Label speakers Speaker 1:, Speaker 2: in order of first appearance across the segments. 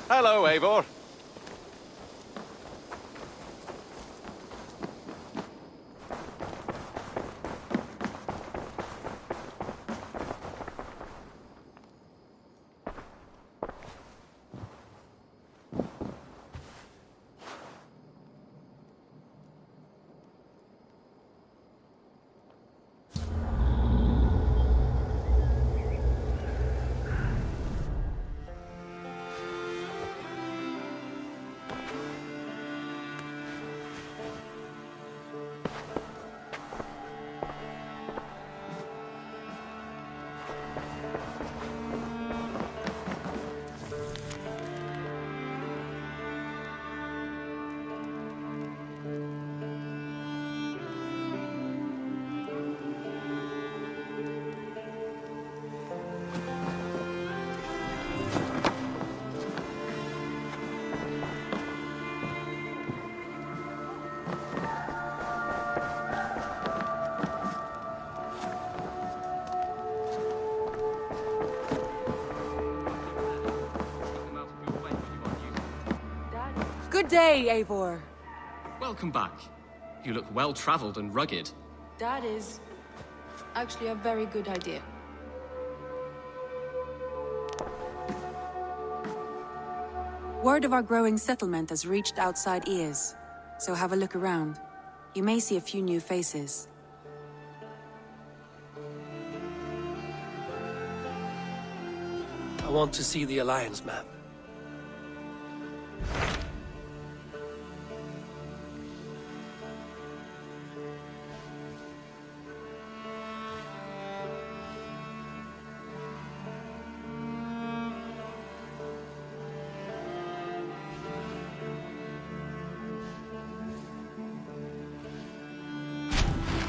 Speaker 1: Hello, Eivor.
Speaker 2: Good day, Eivor.
Speaker 3: Welcome back. You look well-traveled and rugged.
Speaker 2: That is actually a very good idea. Word of our growing settlement has reached outside ears, so have a look around. You may see a few new faces.
Speaker 4: I want to see the Alliance map.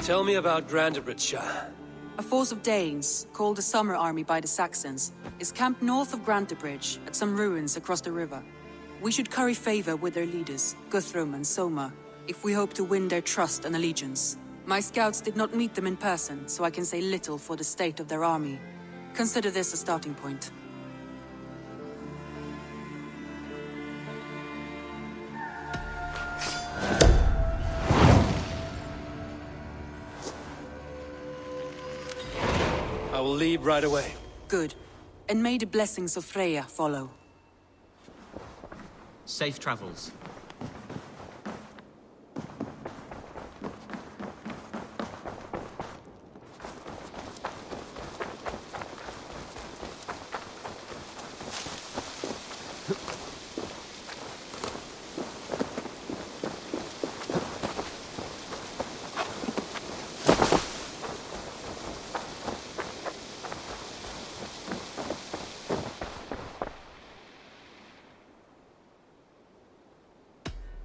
Speaker 4: Tell me about Grantebridgeshire.
Speaker 2: A force of Danes, called the Summer Army by the Saxons, is camped north of Grantebridge at some ruins across the river. We should curry favor with their leaders, Guthrum and Soma, if we hope to win their trust and allegiance. My scouts did not meet them in person, so I can say little for the state of their army. Consider this a starting point.
Speaker 4: I will leave right away.
Speaker 2: Good. And may the blessings of Freya follow.
Speaker 3: Safe travels.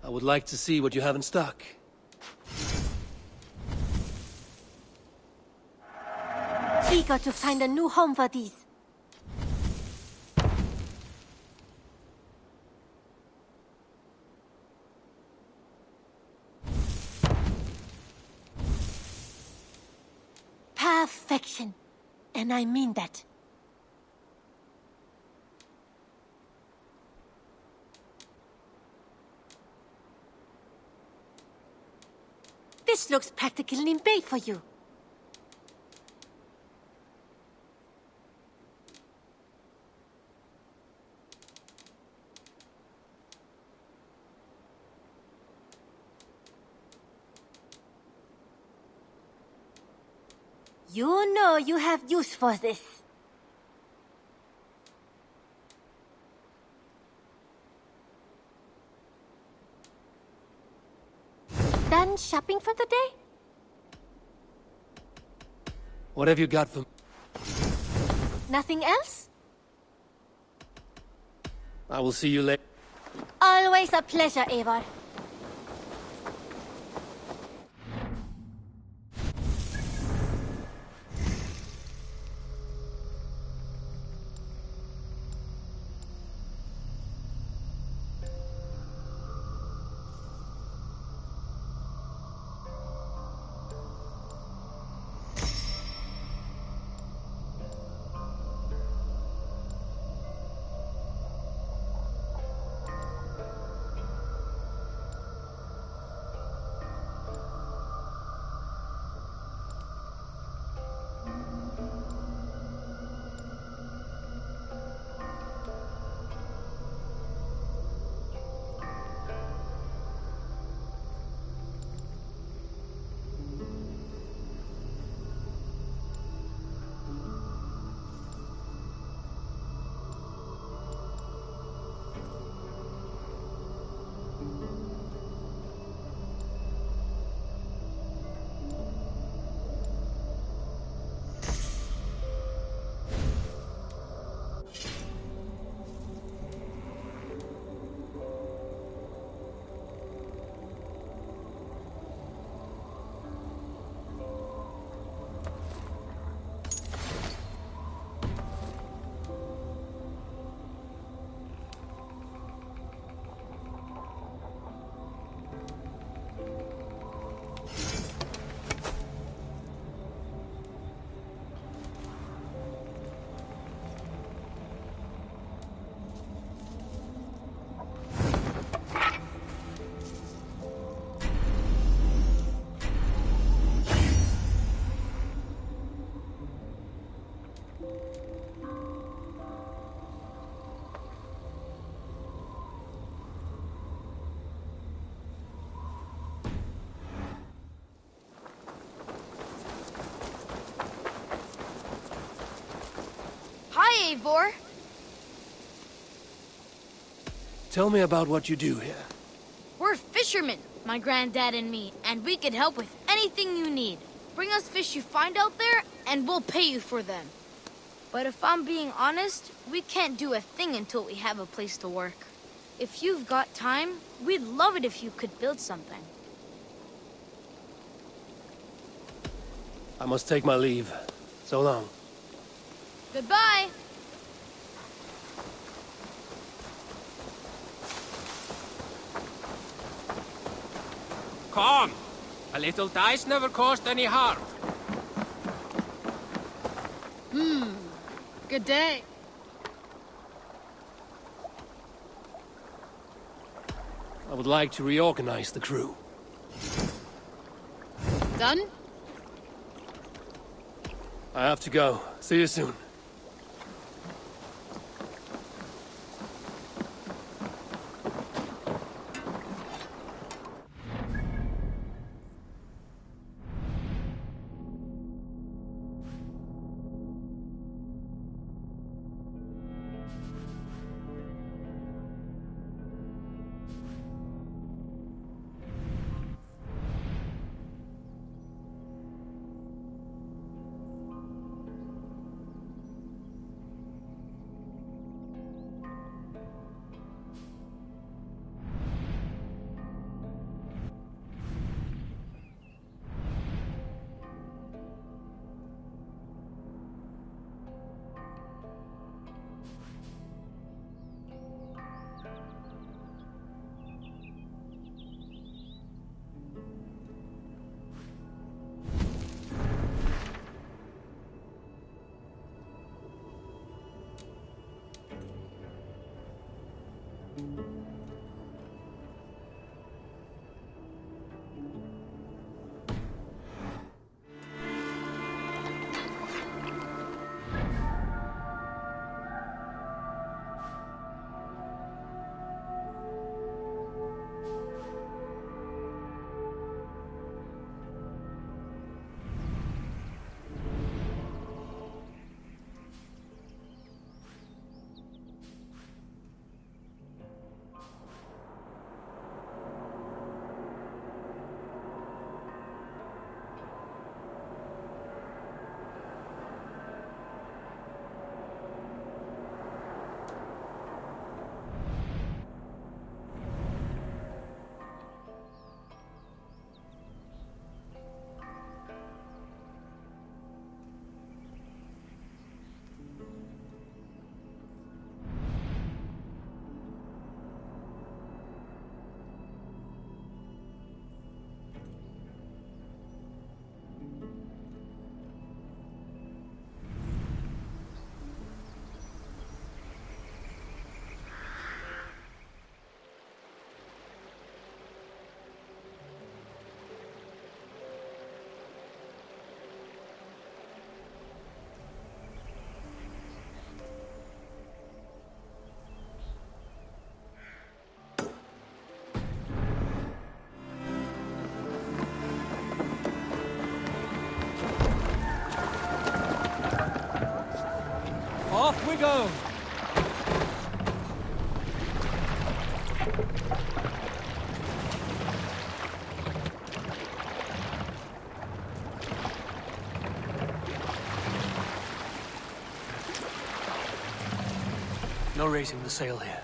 Speaker 4: I would like to see what you have in stock.
Speaker 5: Eager to find a new home for these. Perfection. And I mean that. This looks practically made for you. You know you have use for this. Done shopping for the day?
Speaker 4: What have you got for...
Speaker 5: Nothing else?
Speaker 4: I will see you later.
Speaker 5: Always a pleasure, Eivor.
Speaker 1: Eivor.
Speaker 4: Tell me about what you do here.
Speaker 1: We're fishermen, my granddad and me, and we can help with anything you need. Bring us fish you find out there, and we'll pay you for them. But if I'm being honest, we can't do a thing until we have a place to work. If you've got time, we'd love it if you could build something.
Speaker 4: I must take my leave. So long.
Speaker 1: Goodbye!
Speaker 6: Come! A little dice never caused any harm.
Speaker 7: Good day.
Speaker 4: I would like to reorganize the crew.
Speaker 7: Done?
Speaker 4: I have to go. See you soon.
Speaker 6: Off we go!
Speaker 4: No raising the sail here.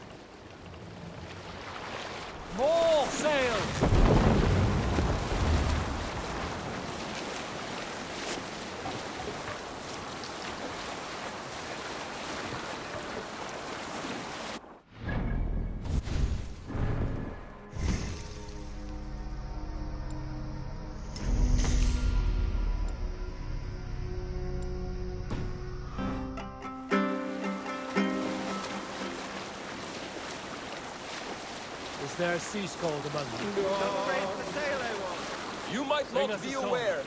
Speaker 6: More sails!
Speaker 4: Is there a sea scald among you?
Speaker 6: You might
Speaker 4: Sing
Speaker 6: not
Speaker 4: us
Speaker 6: be
Speaker 4: a song.
Speaker 6: aware.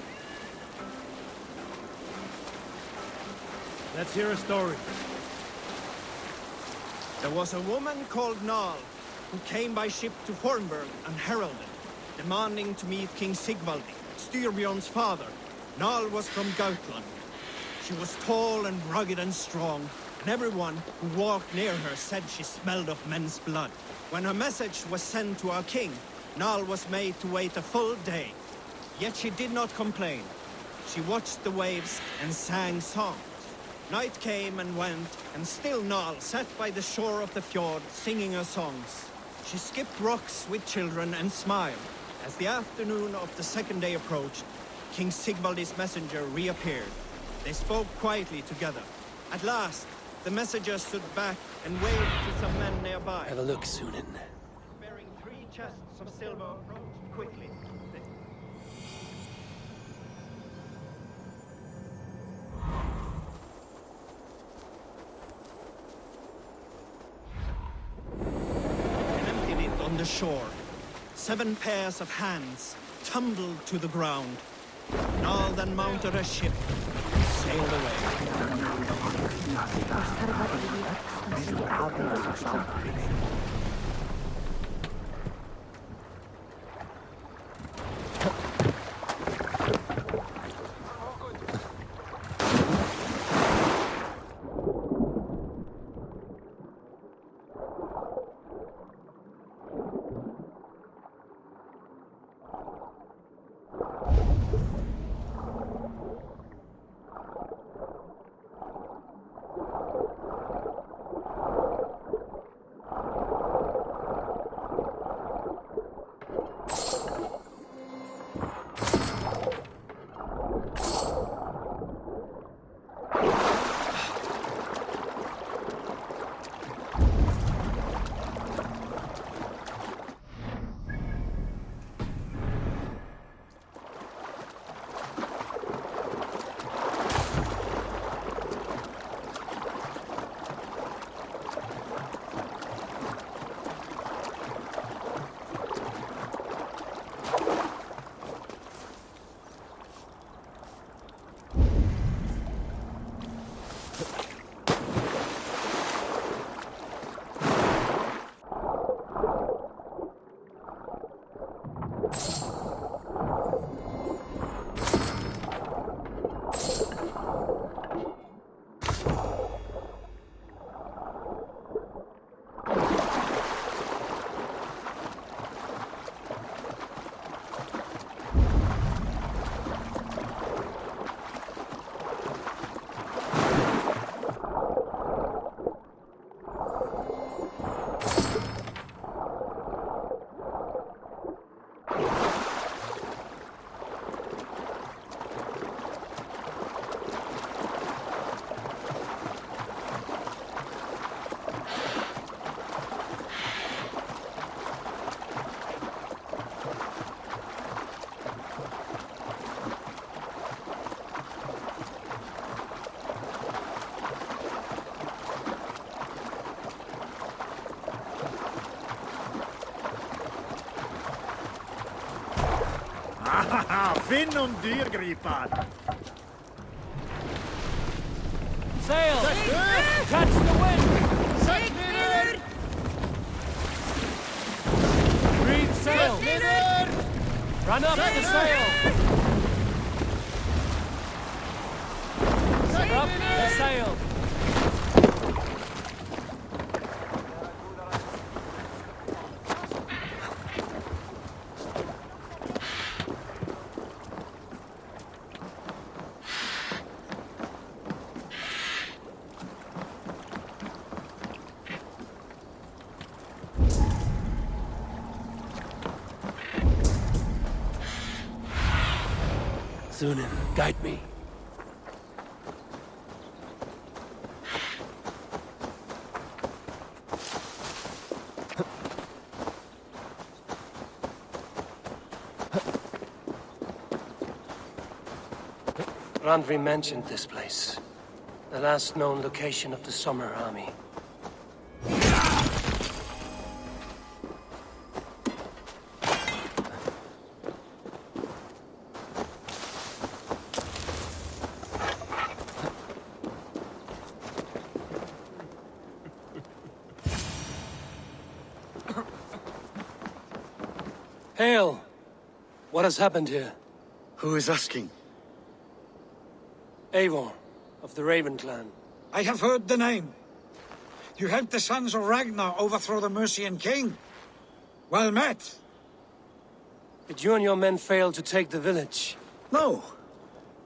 Speaker 4: Let's hear a story.
Speaker 8: There was a woman called Nal, who came by ship to Fornburg and heralded, demanding to meet King Sigvaldi, Styrbjorn's father. Nal was from Gautland. She was tall and rugged and strong, and everyone who walked near her said she smelled of men's blood. When her message was sent to our king, Nal was made to wait a full day. Yet she did not complain. She watched the waves and sang songs. Night came and went, and still Nal sat by the shore of the fjord singing her songs. She skipped rocks with children and smiled. As the afternoon of the second day approached, King Sigvaldi's messenger reappeared. They spoke quietly together. At last, the messenger stood back and waved to some men nearby.
Speaker 4: Have a look, Sunan.
Speaker 8: Bearing 3 chests of silver approached quickly. And emptied it on the shore. 7 pairs of hands tumbled to the ground. Nal then mounted a ship and sailed away.
Speaker 7: Finn om dyrgripan!
Speaker 6: Sail! Catch the wind! Reef sail! Run up the sail! Up the sail!
Speaker 4: Sunan, guide me. Randvi mentioned this place. The last known location of the Summer Army. Hail! What has happened here?
Speaker 7: Who is asking?
Speaker 4: Eivor, of the Raven clan.
Speaker 9: I have heard the name. You helped the sons of Ragnar overthrow the Mercian king. Well met.
Speaker 4: Did you and your men fail to take the village?
Speaker 9: No.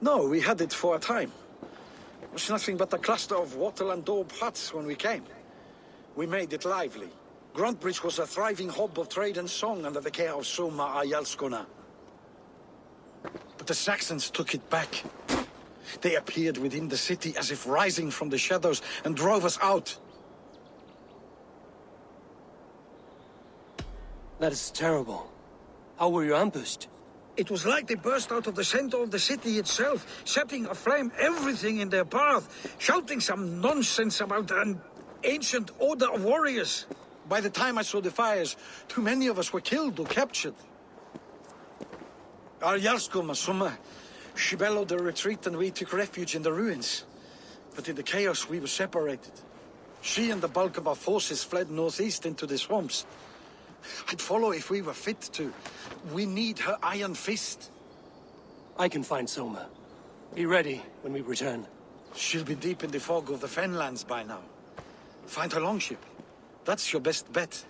Speaker 9: No, we had it for a time. It was nothing but a cluster of wattle and daub huts when we came. We made it lively. Gruntbridge was a thriving hub of trade and song under the care of Soma Ayalskona. But the Saxons took it back. They appeared within the city as if rising from the shadows and drove us out.
Speaker 4: That is terrible. How were you ambushed?
Speaker 9: It was like they burst out of the center of the city itself, setting aflame everything in their path, shouting some nonsense about an ancient order of warriors. By the time I saw the fires, too many of us were killed or captured. Our Jarlskoma Summa, she bellowed a retreat and we took refuge in the ruins. But in the chaos we were separated. She and the bulk of our forces fled northeast into the swamps. I'd follow if we were fit to. We need her iron fist.
Speaker 4: I can find Soma. Be ready when we return.
Speaker 9: She'll be deep in the fog of the Fenlands by now. Find her longship. That's your best bet.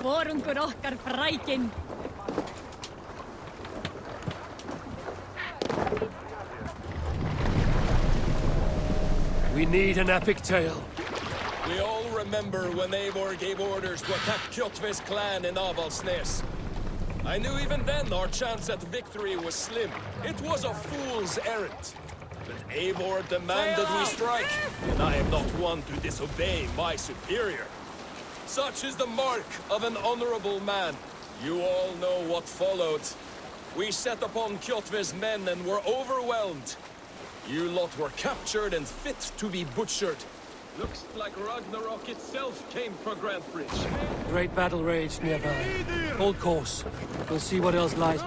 Speaker 5: Vorungur okkar frækin.
Speaker 4: We need an epic tale.
Speaker 6: We all remember when Eivor gave orders to attack Kjotve's clan in Avaldsnes. I knew even then our chance at victory was slim. It was a fool's errand. But Eivor demanded we strike, and I am not one to disobey my superior. Such is the mark of an honorable man. You all know what followed. We set upon Kjotve's men and were overwhelmed. You lot were captured and fit to be butchered. Looks like Ragnarok itself came for Grantbridge.
Speaker 4: Great battle raged nearby. Hold course. We'll see what else lies.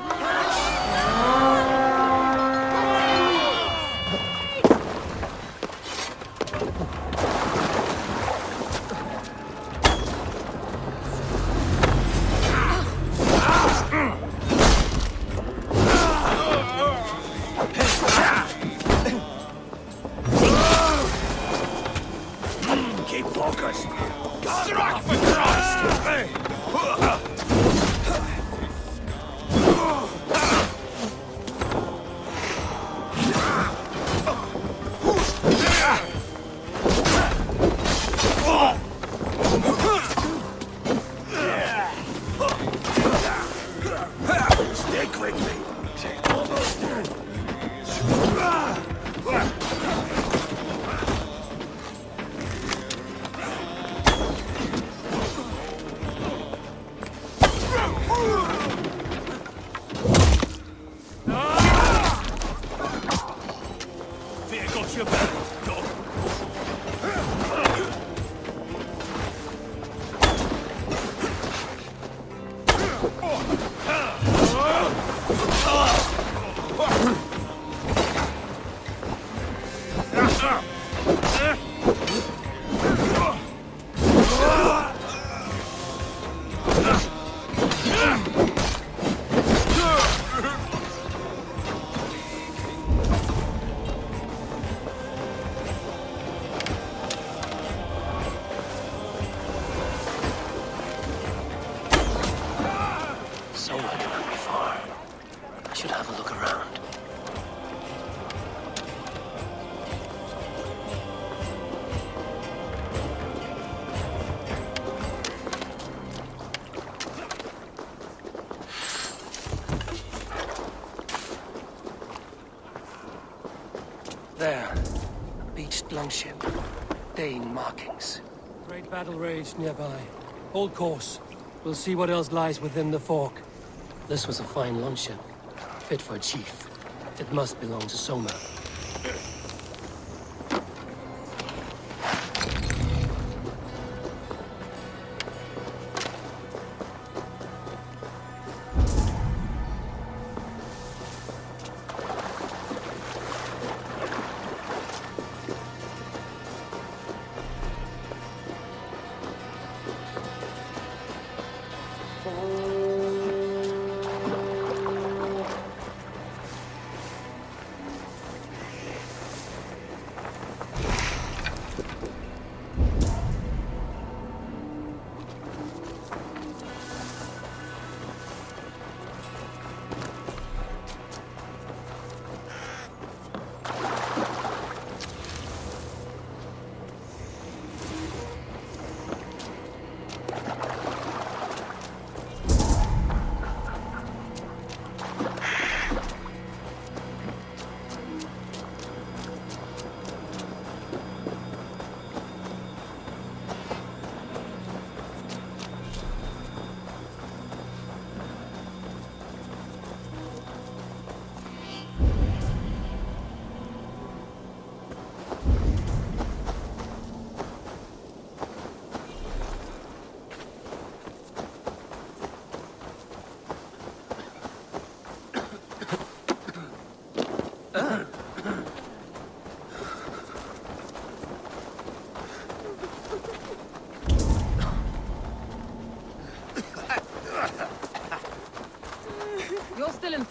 Speaker 9: Keep focused. Strike for Christ! Stay quickly. Almost there.
Speaker 4: Soma cannot be far. I should have a look around. There. A beached longship. Dane markings. Great battle raged nearby. Hold course. We'll see what else lies within the fork. This was a fine longship. Fit for a chief. It must belong to Soma.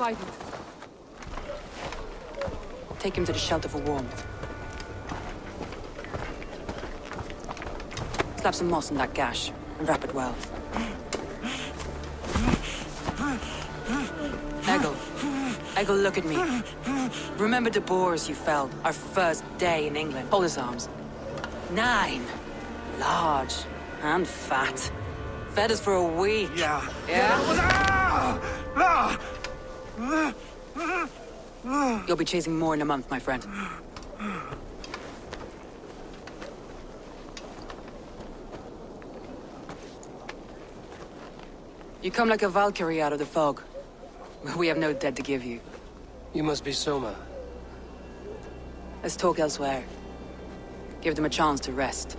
Speaker 2: fighting. Take him to the shelter for warmth. Slap some moss in that gash, and wrap it well. Eggle, look at me. Remember the boars you felled, our first day in England? Hold his arms. 9. Large and fat. Fed us for a week.
Speaker 7: Yeah.
Speaker 2: You'll be chasing more in a month, my friend. You come like a Valkyrie out of the fog. We have no dead to give you.
Speaker 4: You must be Soma.
Speaker 2: Let's talk elsewhere. Give them a chance to rest.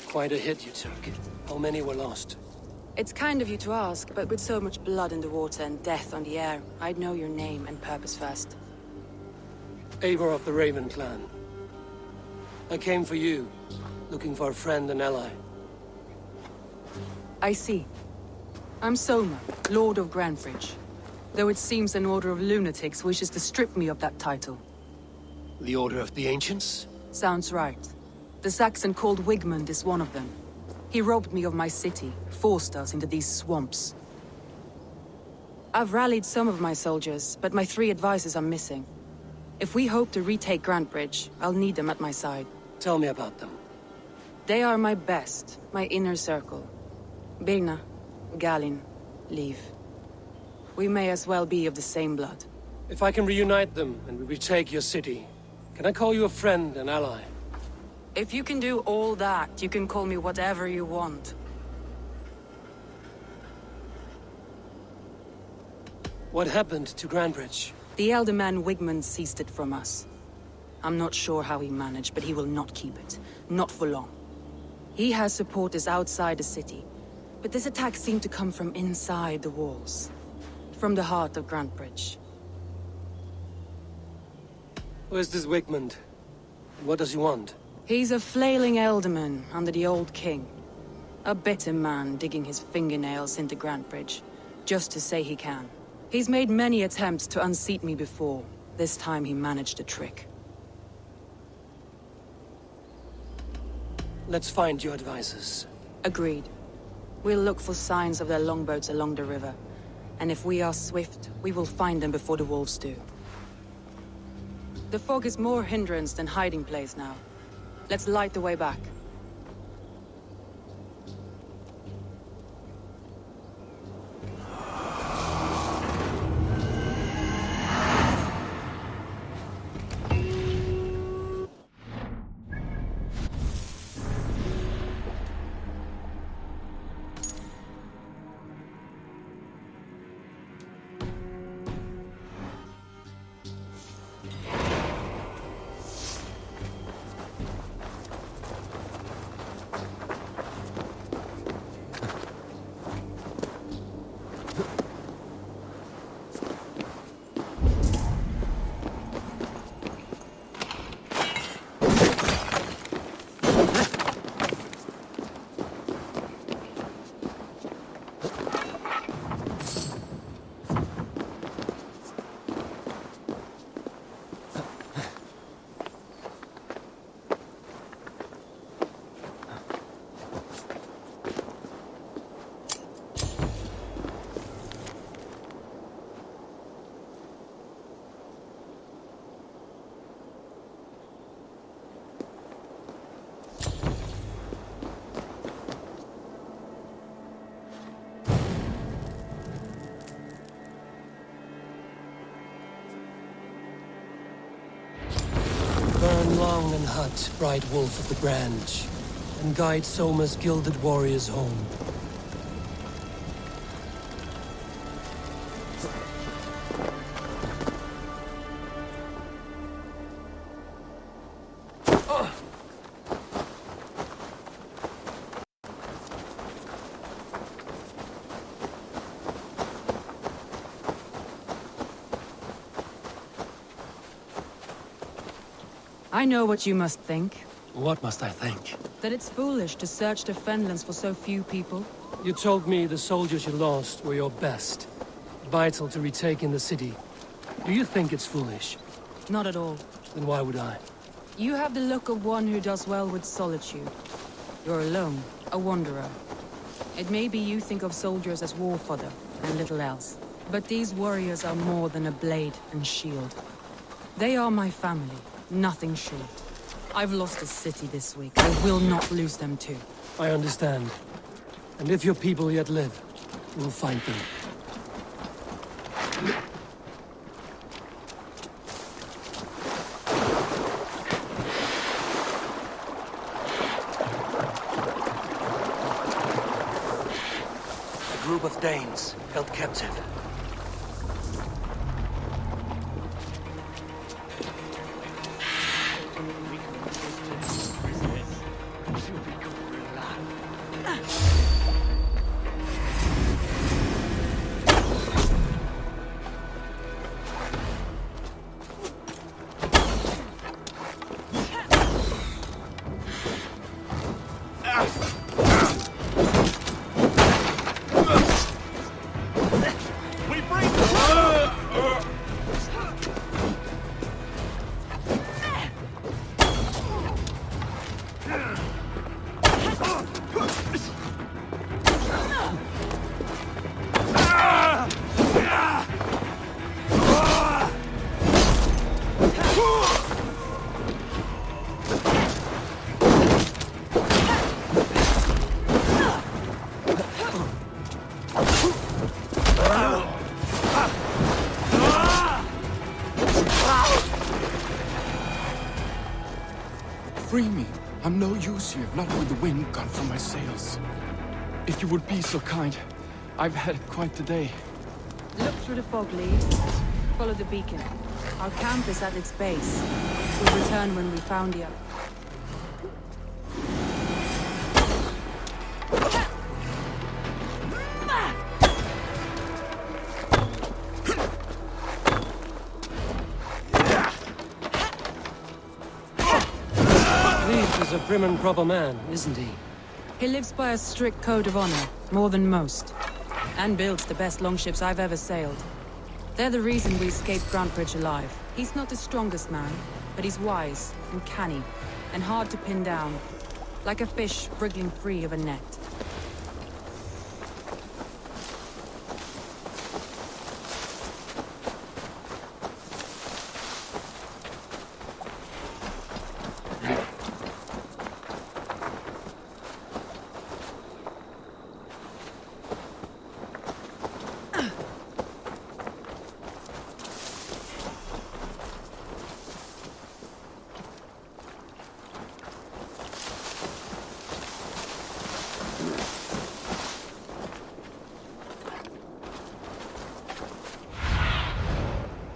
Speaker 4: Quite a hit you took. How many were lost?
Speaker 2: It's kind of you to ask, but with so much blood in the water and death on the air, I'd know your name and purpose first.
Speaker 4: Eivor of the Raven clan. I came for you, looking for a friend and ally.
Speaker 2: I see. I'm Soma, Lord of Grandbridge. Though it seems an order of lunatics wishes to strip me of that title.
Speaker 4: The Order of the Ancients?
Speaker 2: Sounds right. The Saxon called Wigmund is one of them. He robbed me of my city, forced us into these swamps. I've rallied some of my soldiers, but my 3 advisors are missing. If we hope to retake Grantbridge, I'll need them at my side.
Speaker 4: Tell me about them.
Speaker 2: They are my best, my inner circle. Birna, Galin, Liv. We may as well be of the same blood.
Speaker 4: If I can reunite them and we retake your city, can I call you a friend and ally?
Speaker 2: If you can do all that, you can call me whatever you want.
Speaker 4: What happened to Grantbridge?
Speaker 2: The elder man Wigmund seized it from us. I'm not sure how he managed, but he will not keep it. Not for long. He has supporters outside the city, but this attack seemed to come from inside the walls. From the heart of Grantbridge.
Speaker 4: Where's this Wigmund? What does he want?
Speaker 2: He's a flailing elderman under the old king. A bitter man digging his fingernails into Grantbridge, just to say he can. He's made many attempts to unseat me before. This time he managed a trick.
Speaker 4: Let's find your advisors.
Speaker 2: Agreed. We'll look for signs of their longboats along the river. And if we are swift, we will find them before the wolves do. The fog is more hindrance than hiding place now. Let's light the way back.
Speaker 4: Burn long and hot, bright wolf of the branch, and guide Soma's gilded warriors home.
Speaker 2: I know what you must think.
Speaker 4: What must I think?
Speaker 2: That it's foolish to search the Fenlands for so few people.
Speaker 4: You told me the soldiers you lost were your best. Vital to retaking the city. Do you think it's foolish?
Speaker 2: Not at all.
Speaker 4: Then why would I?
Speaker 2: You have the look of one who does well with solitude. You're alone, a wanderer. It may be you think of soldiers as war fodder, and little else. But these warriors are more than a blade and shield. They are my family, nothing short. I've lost a city this week. I will not lose them too.
Speaker 4: I understand. And if your people yet live, we'll find them. A group of Danes held captive.
Speaker 10: Free me. I'm no use here, not with the wind gone from my sails. If you would be so kind, I've had quite the day.
Speaker 2: Look through the fog, Lee. Follow the beacon. Our camp is at its base. We'll return when we found the other.
Speaker 4: He's a prim and proper man, isn't he?
Speaker 2: He lives by a strict code of honor, more than most. And builds the best longships I've ever sailed. They're the reason we escaped Grantebridge alive. He's not the strongest man, but he's wise and canny, and hard to pin down. Like a fish wriggling free of a net.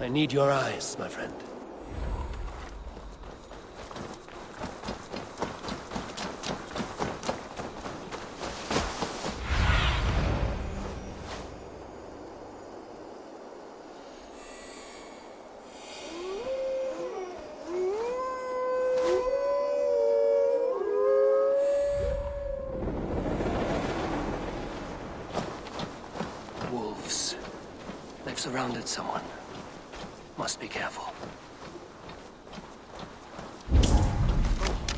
Speaker 4: I need your eyes, my friend. Wolves. They've surrounded someone. Must be careful.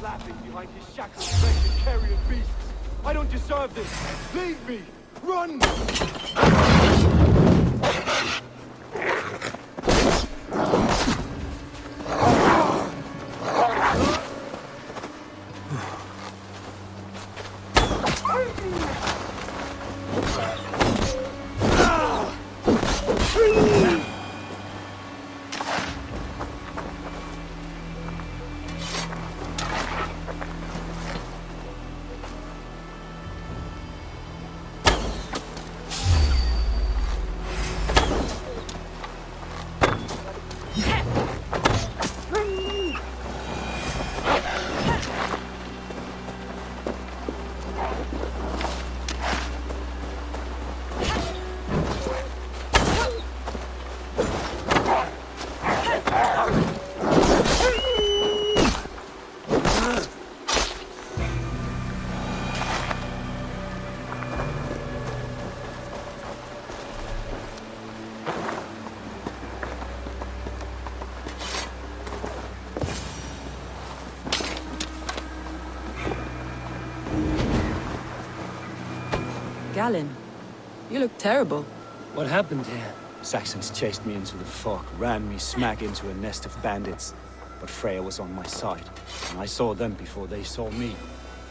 Speaker 7: Laughing behind his shackled legs and carrion beasts. I don't deserve this. Leave me. Run!
Speaker 2: Galen, you look terrible.
Speaker 4: What happened here?
Speaker 11: Saxons chased me into the fog, ran me smack into a nest of bandits. But Freya was on my side, and I saw them before they saw me.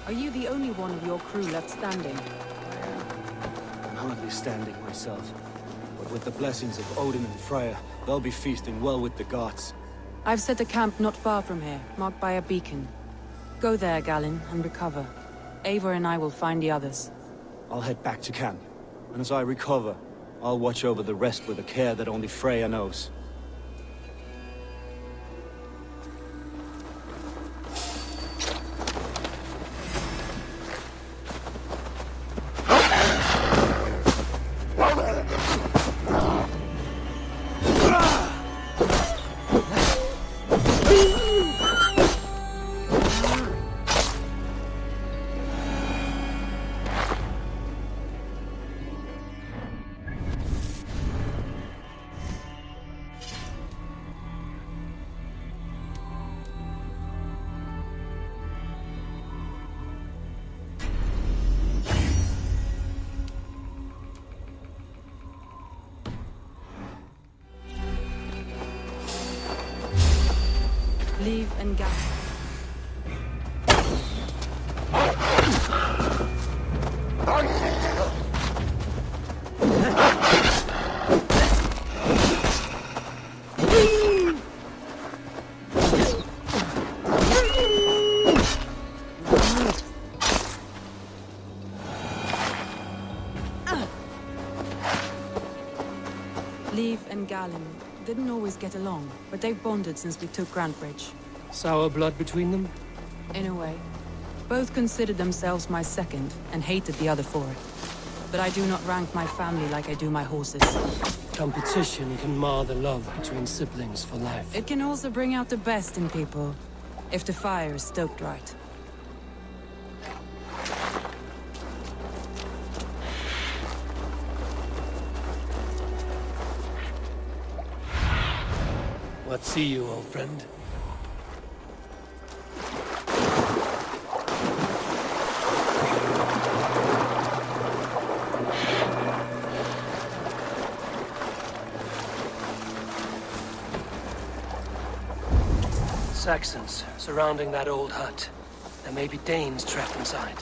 Speaker 2: Are you the only one of your crew left standing?
Speaker 11: I'm hardly standing myself. But with the blessings of Odin and Freya, they'll be feasting well with the gods.
Speaker 2: I've set a camp not far from here, marked by a beacon. Go there, Galen, and recover. Eivor and I will find the others.
Speaker 11: I'll head back to camp, and as I recover, I'll watch over the rest with a care that only Freya knows.
Speaker 2: Leave and Galen. Leave and Galen didn't always get along, but they've bonded since we took Grantebridge.
Speaker 4: Sour blood between them?
Speaker 2: In a way. Both considered themselves my second, and hated the other for it. But I do not rank my family like I do my horses.
Speaker 4: Competition can mar the love between siblings for life.
Speaker 2: It can also bring out the best in people, if the fire is stoked right.
Speaker 4: What see you, old friend? Saxons surrounding that old hut. There may be Danes trapped inside.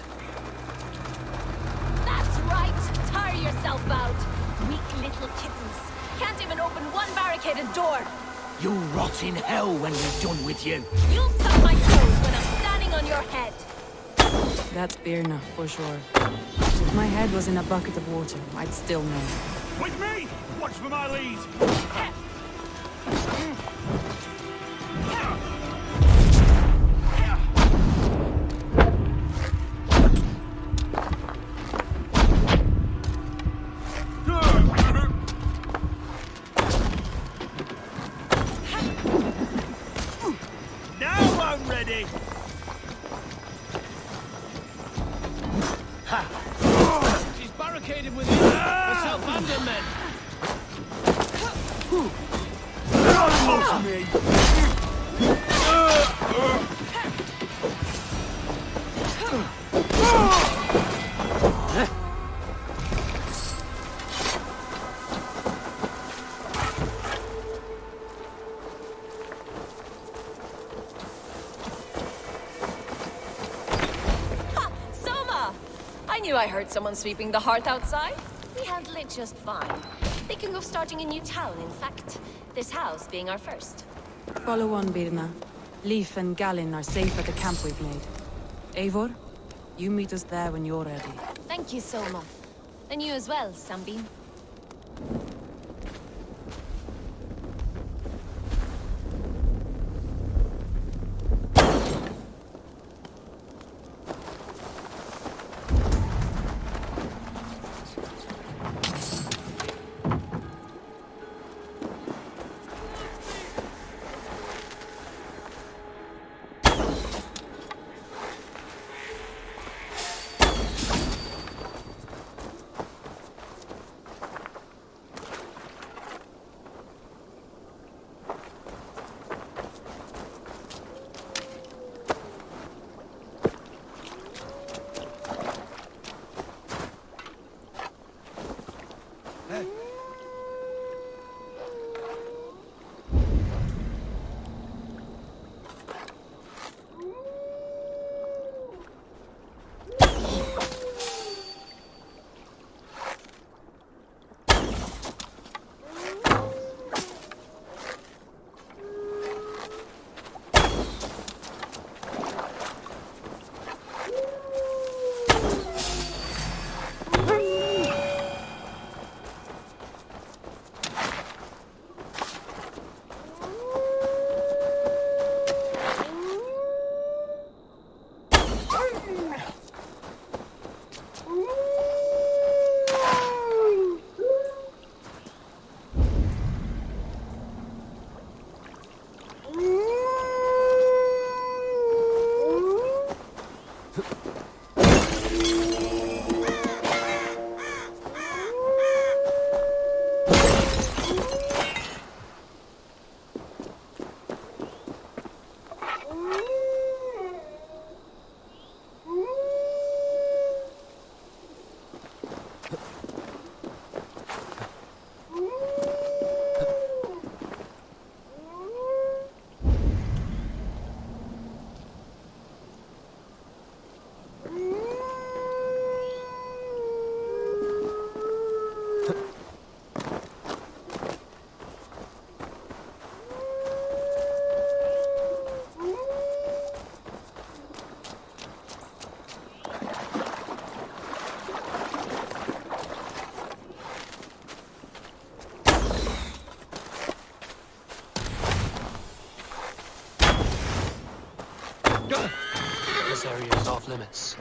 Speaker 12: That's right! Tire yourself out! Weak little kittens. Can't even open one barricaded door!
Speaker 13: You'll rot in hell when we're done with you.
Speaker 12: You'll suck my toes when I'm standing on your head!
Speaker 2: That's Birna, for sure. If my head was in a bucket of water, I'd still know.
Speaker 7: With me! Watch for my lead! Now I'm ready!
Speaker 4: She's barricaded within herself and her men.
Speaker 7: Lost me!
Speaker 12: Ha! Soma! I knew I heard someone sweeping the hearth outside. We handle it just fine. Thinking of starting a new town, in fact. This house being our first.
Speaker 2: Follow on, Birna. Leif and Galen are safe at the camp we've made. Eivor, you meet us there when you're ready.
Speaker 12: Thank you, Soma. And you as well, Sunbeam.
Speaker 4: limits.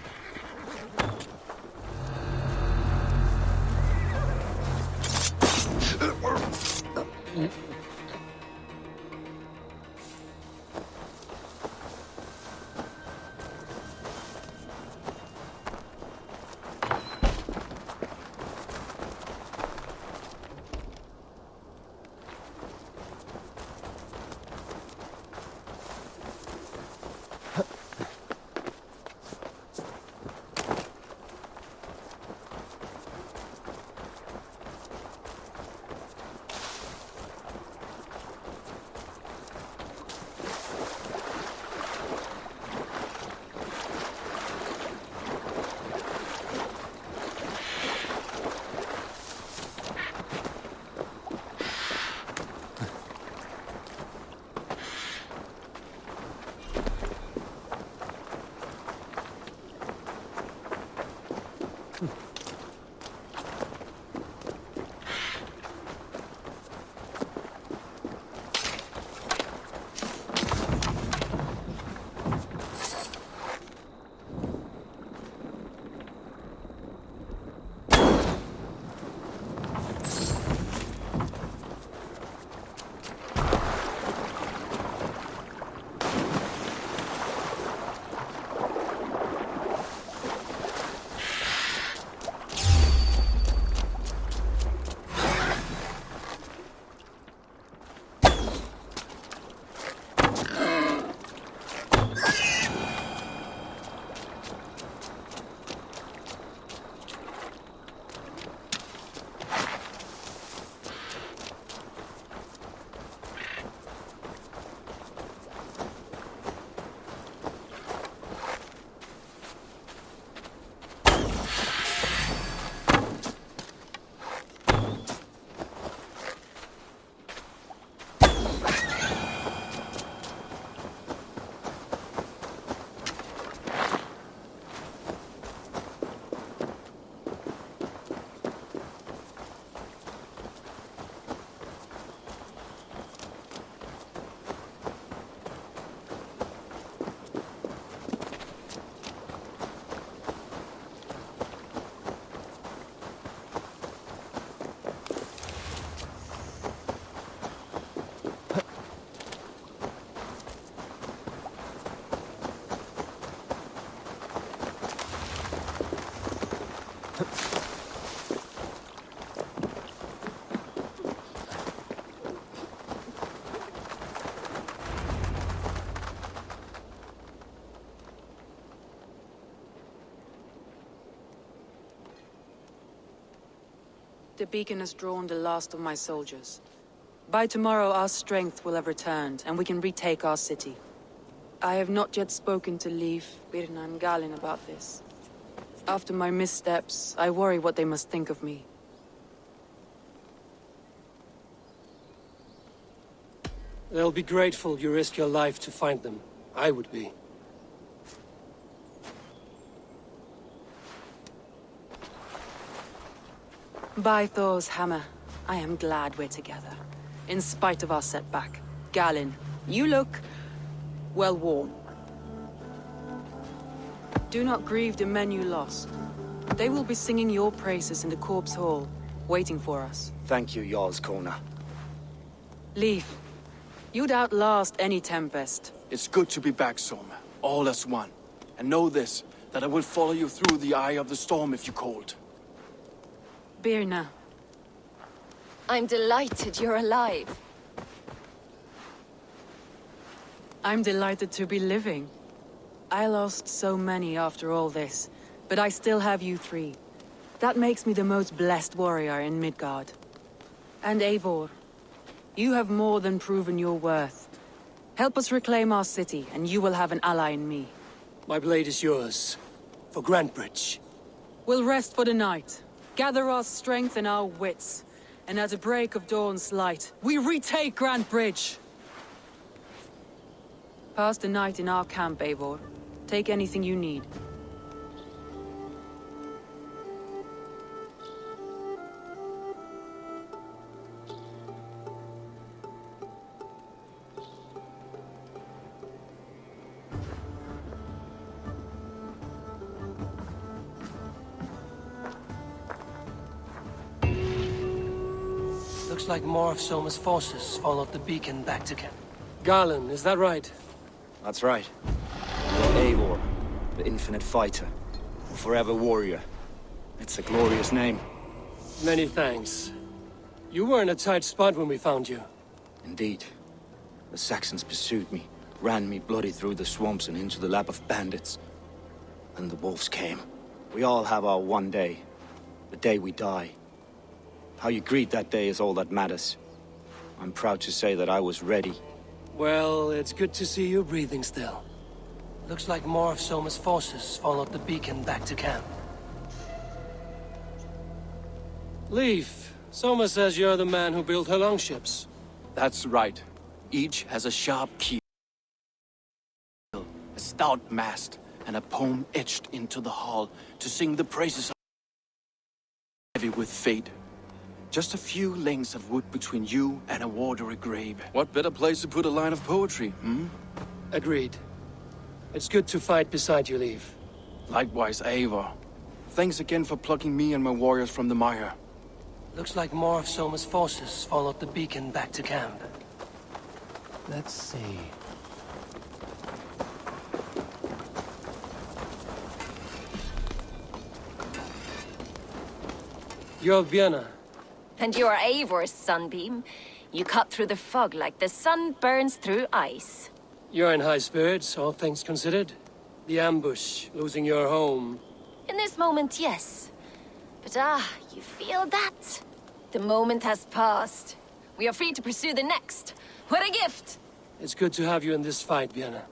Speaker 2: The beacon has drawn the last of my soldiers. By tomorrow our strength will have returned, and we can retake our city. I have not yet spoken to Leif, Birna and Galin about this. After my missteps, I worry what they must think of me.
Speaker 4: They'll be grateful you risk your life to find them. I would be.
Speaker 2: By Thor's hammer, I am glad we're together. In spite of our setback. Galin, you look... well worn. Do not grieve the men you lost. They will be singing your praises in the Corpse Hall, waiting for us.
Speaker 11: Thank you, Jarl's Corner.
Speaker 2: Leif, you'd outlast any tempest.
Speaker 10: It's good to be back, Soma. All as one. And know this, that I will follow you through the eye of the storm if you called.
Speaker 2: Birna.
Speaker 12: I'm delighted you're alive.
Speaker 2: I'm delighted to be living. I lost so many after all this, but I still have you three. That makes me the most blessed warrior in Midgard. And Eivor, you have more than proven your worth. Help us reclaim our city, and you will have an ally in me.
Speaker 4: My blade is yours. For Grantebridge.
Speaker 2: We'll rest for the night. Gather our strength and our wits. And at the break of dawn's light, we retake Grantebridge! Pass the night in our camp, Eivor. Take anything you need.
Speaker 4: Looks like more of Soma's forces followed the beacon back to camp. Garland, is that right?
Speaker 11: That's right. Eivor, the infinite fighter. The forever warrior. It's a glorious name.
Speaker 4: Many thanks. You were in a tight spot when we found you.
Speaker 11: Indeed. The Saxons pursued me, ran me bloody through the swamps and into the lap of bandits. Then the wolves came. We all have our one day. The day we die. How you greet that day is all that matters. I'm proud to say that I was ready.
Speaker 4: Well, it's good to see you breathing still. Looks like more of Soma's forces followed the beacon back to camp. Leif, Soma says you're the man who built her longships.
Speaker 10: That's right. Each has a sharp keel, a stout mast, and a poem etched into the hull to sing the praises of heavy with fate. Just a few lengths of wood between you and a watery grave. What better place to put a line of poetry, hmm?
Speaker 4: Agreed. It's good to fight beside you, Leif.
Speaker 10: Likewise, Eivor. Thanks again for plucking me and my warriors from the mire.
Speaker 4: Looks like more of Soma's forces followed the beacon back to camp.
Speaker 13: Let's see.
Speaker 4: You're Vienna.
Speaker 12: And you are Eivor's sunbeam. You cut through the fog like the sun burns through ice.
Speaker 4: You're in high spirits, all things considered. The ambush, losing your home.
Speaker 12: In this moment, yes. But you feel that? The moment has passed. We are free to pursue the next. What a gift!
Speaker 4: It's good to have you in this fight, Vienna.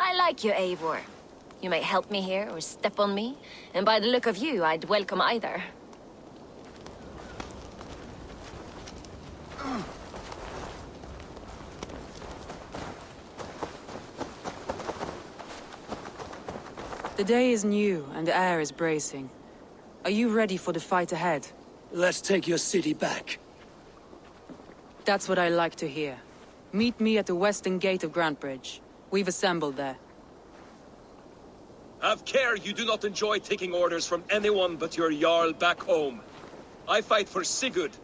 Speaker 12: I like you, Eivor. You may help me here or step on me, and by the look of you, I'd welcome either.
Speaker 2: The day is new and the air is bracing. Are you ready for the fight ahead?
Speaker 4: Let's take your city back.
Speaker 2: That's what I like to hear. Meet me at the western gate of Grantebridge. We've assembled there.
Speaker 6: Have care you do not enjoy taking orders from anyone but your Jarl back home. I fight for Sigurd,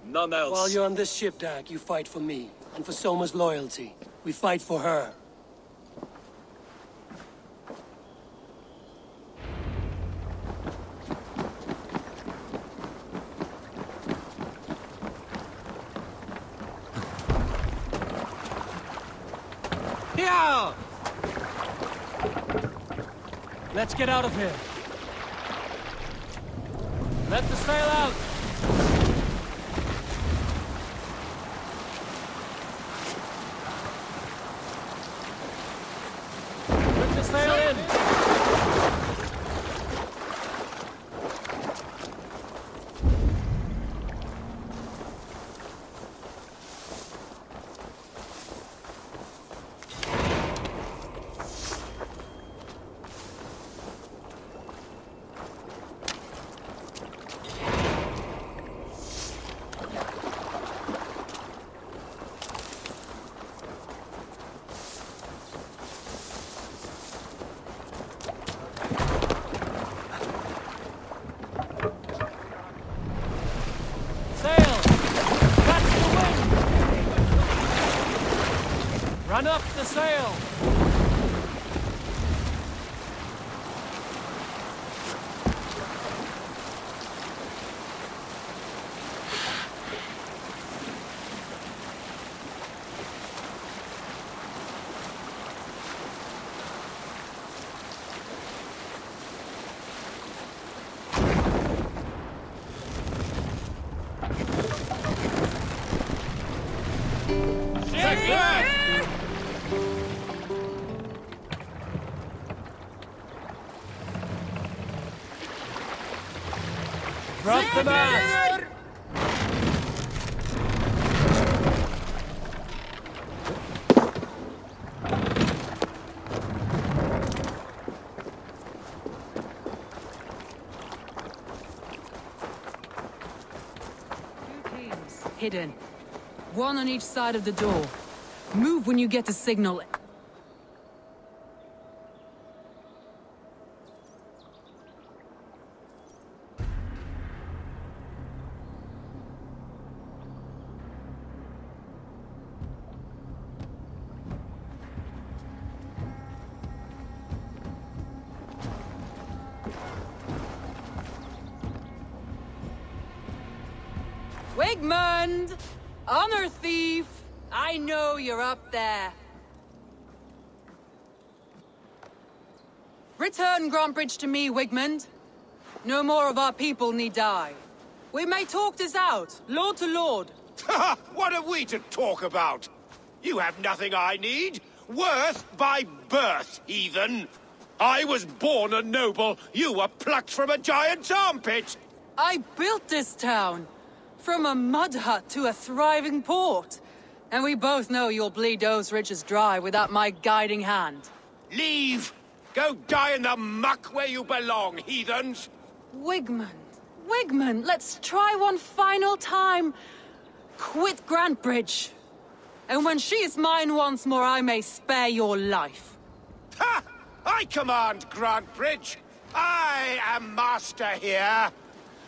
Speaker 6: none else.
Speaker 4: While you're on this ship, Dag, you fight for me, and for Soma's loyalty. We fight for her.
Speaker 13: Here!
Speaker 4: Let's get out of here. Let the sail out! Put the sail in! Run up the sail! Drop the mast!
Speaker 2: Two teams, hidden. One on each side of the door. Move when you get the signal. Wigmund! Honor thief! I know you're up there. Return Grantbridge to me, Wigmund. No more of our people need die. We may talk this out, lord to lord.
Speaker 14: What have we to talk about? You have nothing I need. Worth by birth, heathen. I was born a noble. You were plucked from a giant's armpit.
Speaker 2: I built this town. From a mud hut to a thriving port. And we both know you'll bleed those riches dry without my guiding hand.
Speaker 14: Leave! Go die in the muck where you belong, heathens!
Speaker 2: Wigmund, let's try one final time. Quit Grantbridge. And when she is mine once more, I may spare your life.
Speaker 14: Ha! I command Grantbridge. I am master here.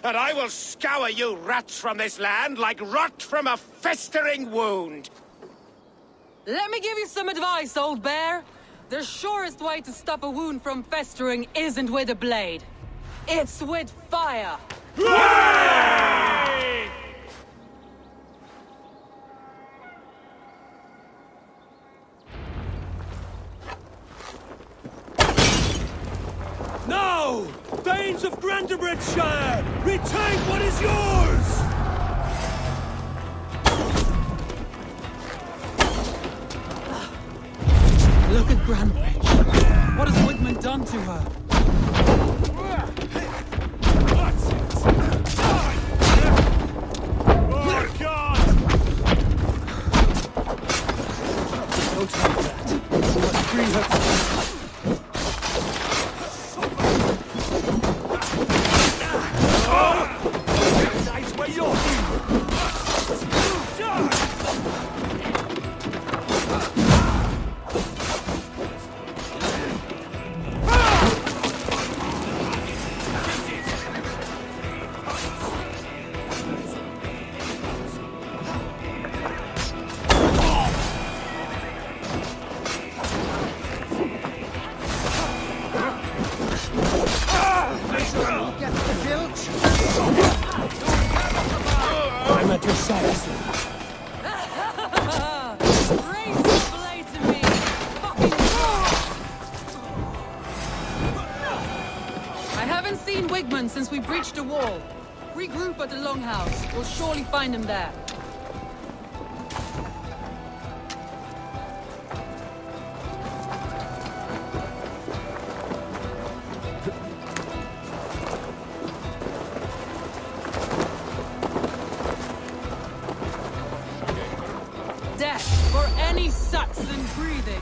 Speaker 14: And I will scour you rats from this land like rot from a festering wound.
Speaker 2: Let me give you some advice, old bear. The surest way to stop a wound from festering isn't with a blade. It's with fire.
Speaker 14: Hooray!
Speaker 7: Now! Danes of Grantebridgeshire! Retake what is yours!
Speaker 2: Look at Grantbridge. What has Wigmund done to her?
Speaker 7: Oh, God! No time for that. We must free her. Nice way you're I'm at your side, sir.
Speaker 2: Raise your blade to me, fucking I haven't seen Wigmund since we breached the wall. Regroup at the Longhouse. We'll surely find him there. Death for any Saxon breathing.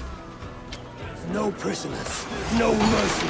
Speaker 7: No prisoners, no mercy.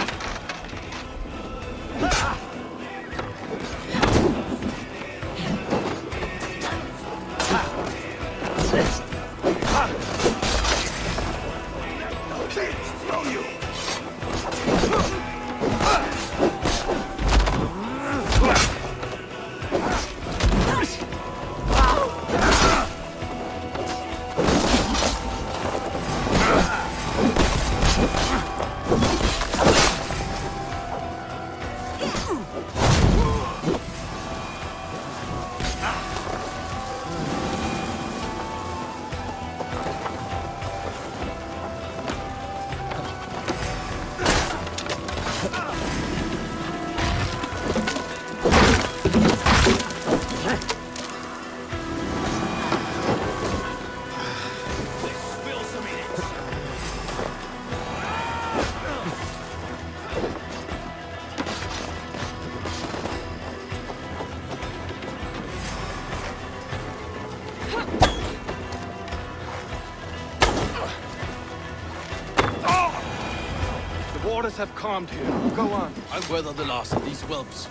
Speaker 13: Waters have calmed here. Go on. I'll weather the last of these whelps.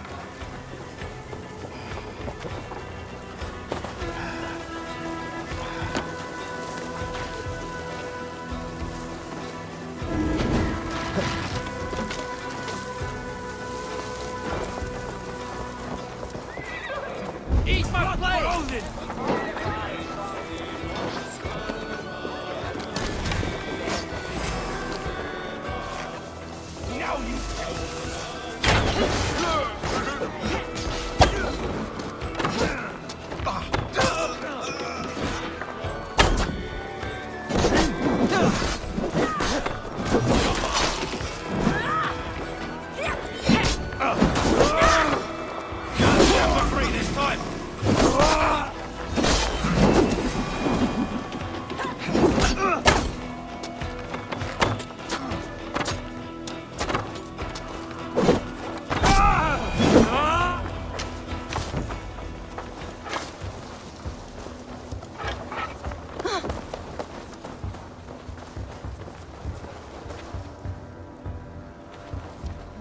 Speaker 7: Eat my blade! Now you pay!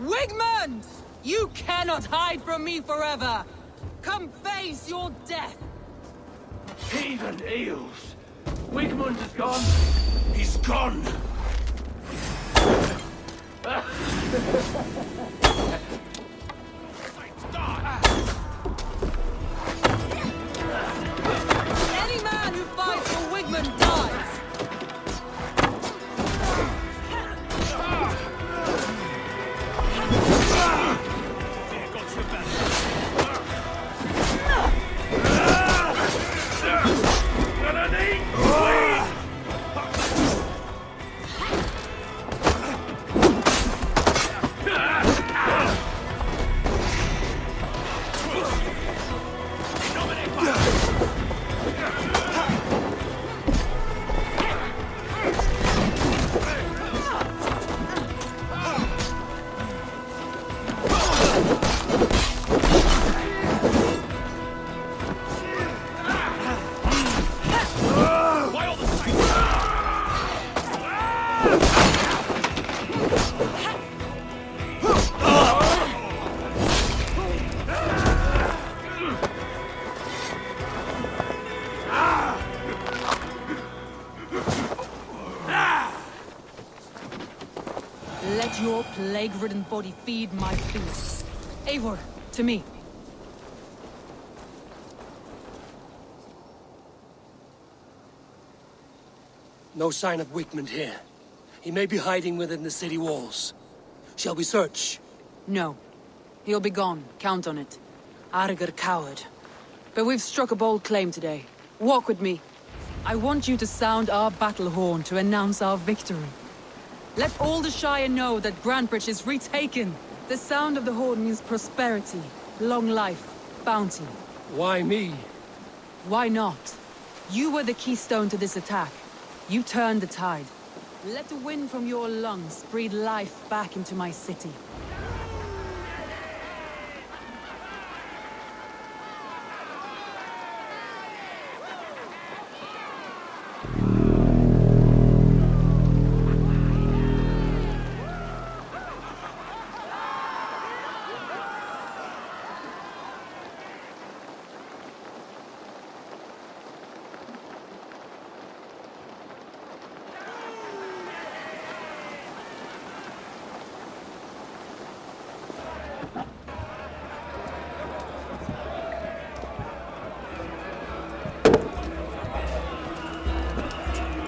Speaker 2: Wigmund! You cannot hide from me forever! Come face your death!
Speaker 14: Heathen eels! Wigmund is gone! He's gone!
Speaker 2: Any man who fights for Wigmund dies! Let your plague-ridden body feed my beasts. Eivor, to me.
Speaker 4: No sign of Wigmund here. He may be hiding within the city walls. Shall we search?
Speaker 2: No. He'll be gone. Count on it. Arger coward. But we've struck a bold claim today. Walk with me. I want you to sound our battle horn to announce our victory. Let all the Shire know that Grantebridge is retaken. The sound of the horn means prosperity, long life, bounty.
Speaker 4: Why me?
Speaker 2: Why not? You were the keystone to this attack. You turned the tide. Let the wind from your lungs breathe life back into my city.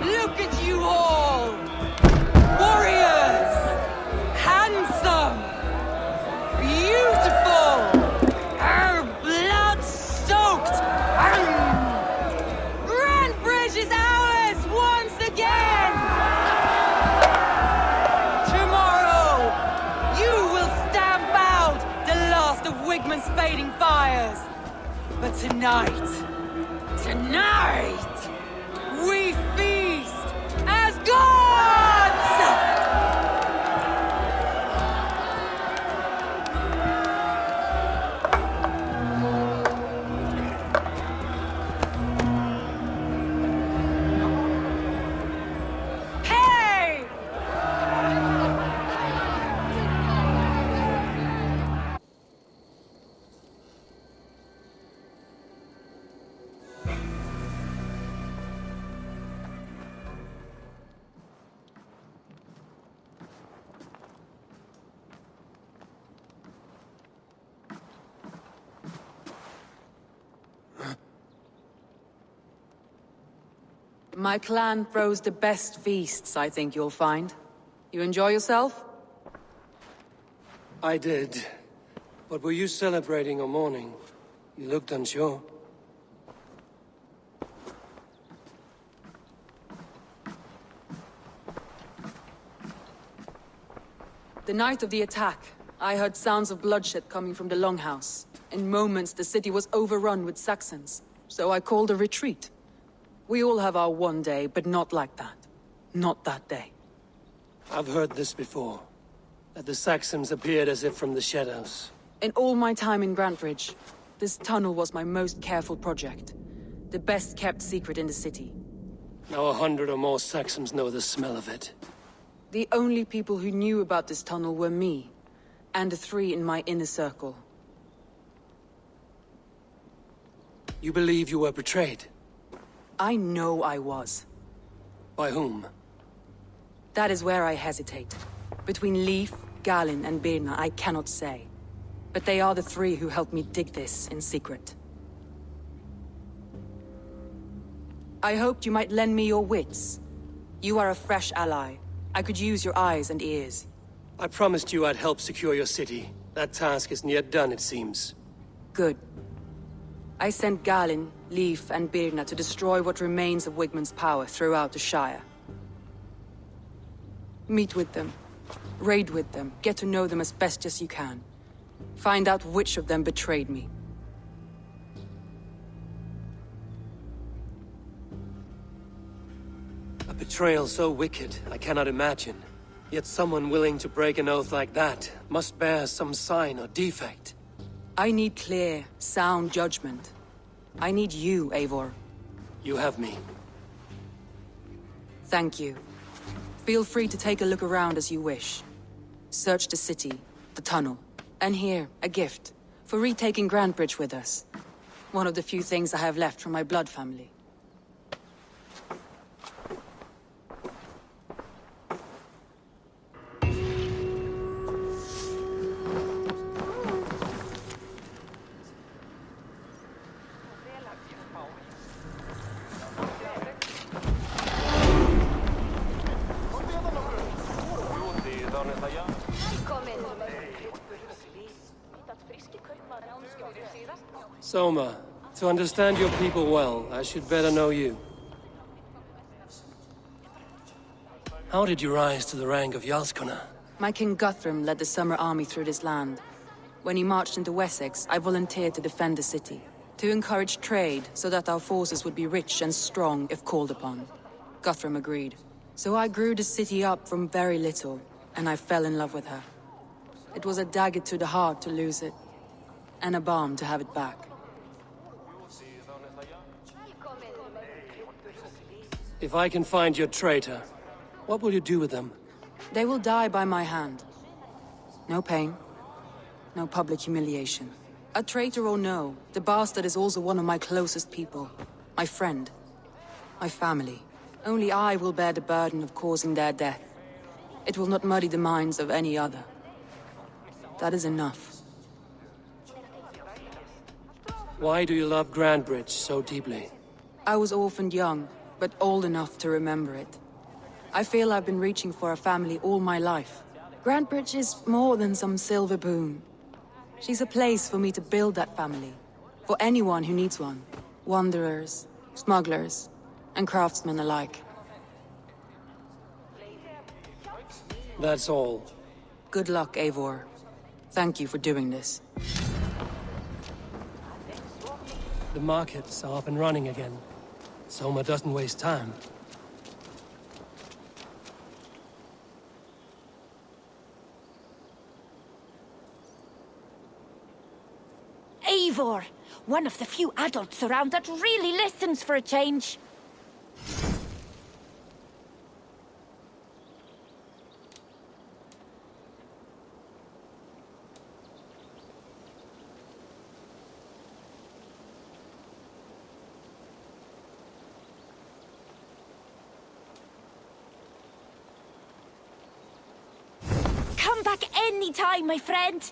Speaker 2: Look at you all! Warriors! Handsome! Beautiful! Blood-soaked! Grantebridge is ours once again! Tomorrow, you will stamp out the last of Wigmund's fading fires! But tonight, we feast as gods! Hey! My clan throws the best feasts, I think you'll find. You enjoy yourself?
Speaker 4: I did. But were you celebrating or mourning? You looked unsure.
Speaker 2: The night of the attack, I heard sounds of bloodshed coming from the Longhouse. In moments, the city was overrun with Saxons, so I called a retreat. We all have our one day, but not like that. Not that day.
Speaker 4: I've heard this before. That the Saxons appeared as if from the shadows.
Speaker 2: In all my time in Grantebridge, this tunnel was my most careful project. The best kept secret in the city.
Speaker 4: Now 100 or more Saxons know the smell of it.
Speaker 2: The only people who knew about this tunnel were me, and the 3 in my inner circle.
Speaker 4: You believe you were betrayed?
Speaker 2: I know I was.
Speaker 4: By whom?
Speaker 2: That is where I hesitate. Between Leif, Galin, and Birna, I cannot say. But they are the 3 who helped me dig this in secret. I hoped you might lend me your wits. You are a fresh ally. I could use your eyes and ears.
Speaker 4: I promised you I'd help secure your city. That task isn't yet done, it seems.
Speaker 2: Good. I sent Galin, Leif, and Birna to destroy what remains of Wigmund's power throughout the Shire. Meet with them. Raid with them. Get to know them as best as you can. Find out which of them betrayed me.
Speaker 4: A betrayal so wicked, I cannot imagine. Yet someone willing to break an oath like that must bear some sign or defect.
Speaker 2: I need clear, sound judgment. I need you, Eivor.
Speaker 4: You have me.
Speaker 2: Thank you. Feel free to take a look around as you wish. Search the city, the tunnel, and here, a gift, for retaking Grantebridge with us. One of the few things I have left from my blood family.
Speaker 4: Soma, to understand your people well, I should better know you. How did you rise to the rank of Jarlskona?
Speaker 2: My King Guthrum led the summer army through this land. When he marched into Wessex, I volunteered to defend the city. To encourage trade, so that our forces would be rich and strong if called upon. Guthrum agreed. So I grew the city up from very little, and I fell in love with her. It was a dagger to the heart to lose it, and a balm to have it back.
Speaker 4: If I can find your traitor, what will you do with them?
Speaker 2: They will die by my hand. No pain, no public humiliation. A traitor or no, the bastard is also one of my closest people. My friend. My family. Only I will bear the burden of causing their death. It will not muddy the minds of any other. That is enough.
Speaker 4: Why do you love Grantebridge so deeply?
Speaker 2: I was orphaned young, but old enough to remember it. I feel I've been reaching for a family all my life. Grantebridge is more than some silver boon. She's a place for me to build that family. For anyone who needs one. Wanderers, smugglers, and craftsmen alike.
Speaker 4: That's all.
Speaker 2: Good luck, Eivor. Thank you for doing this.
Speaker 4: The markets are up and running again. Soma doesn't waste time.
Speaker 5: Eivor! One of the few adults around that really listens for a change. Come back anytime, my friend!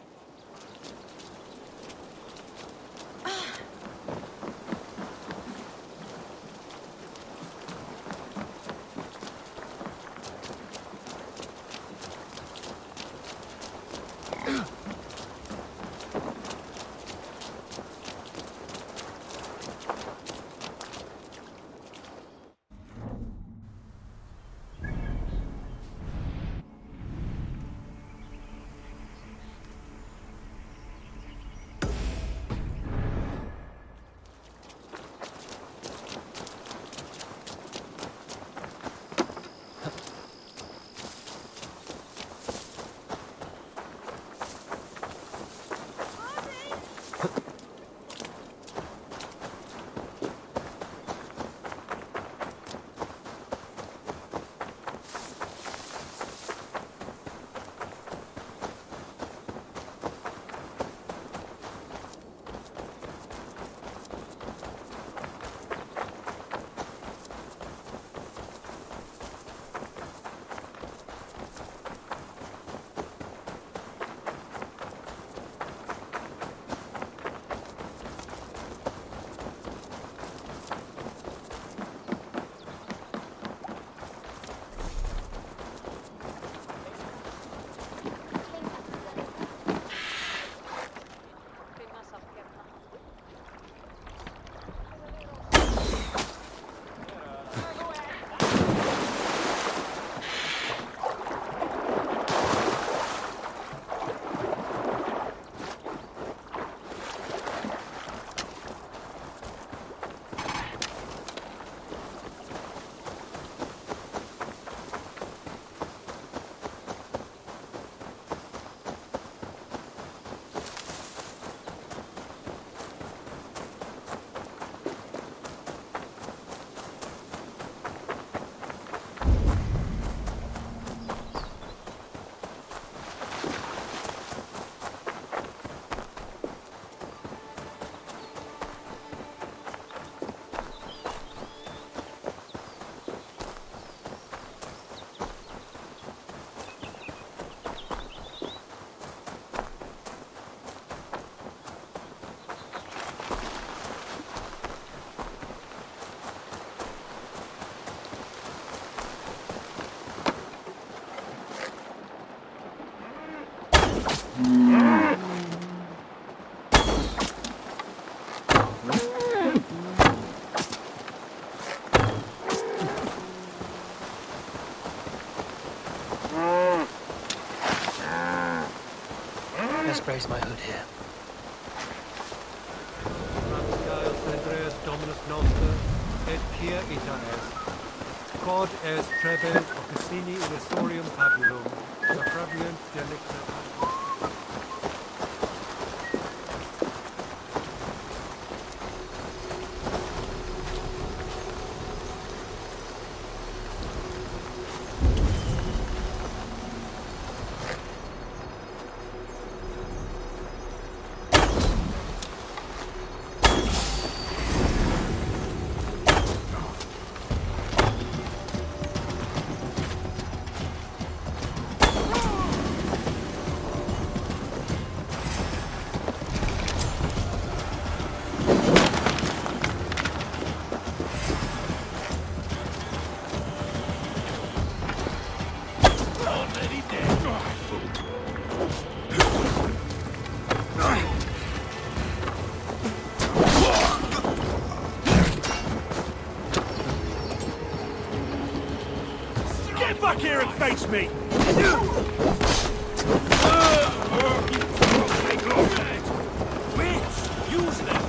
Speaker 4: Let's brace my hood here.
Speaker 7: Quod est trebent officini illusorium tabulum, sufrabiunt delicta.
Speaker 14: Get back here and face me! Wits! Use them!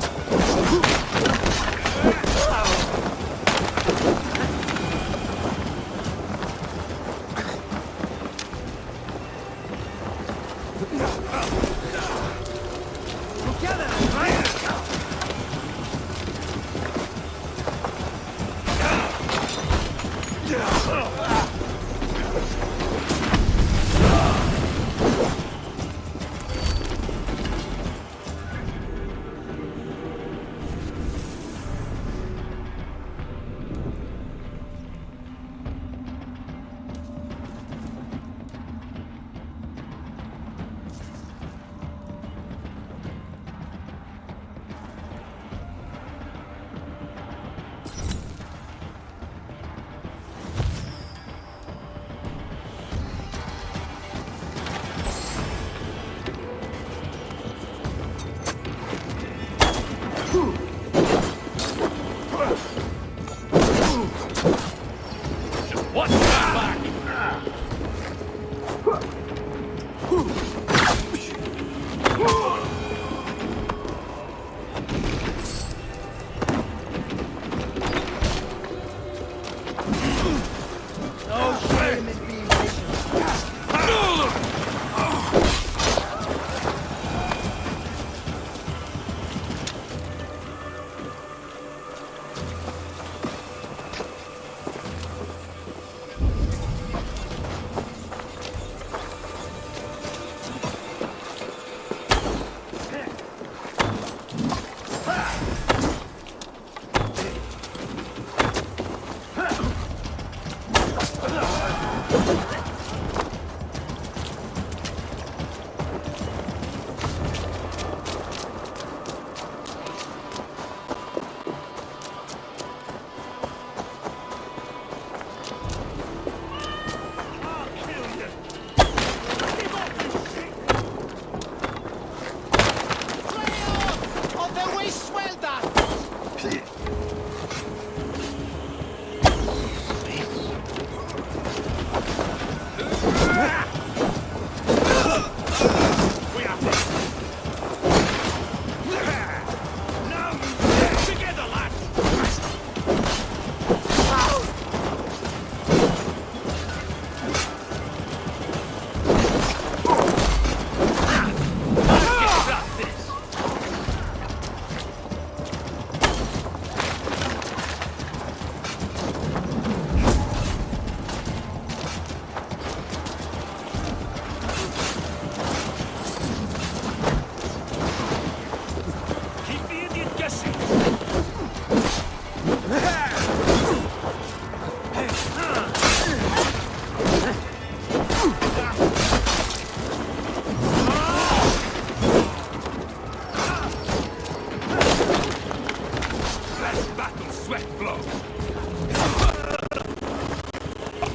Speaker 14: sweat flows.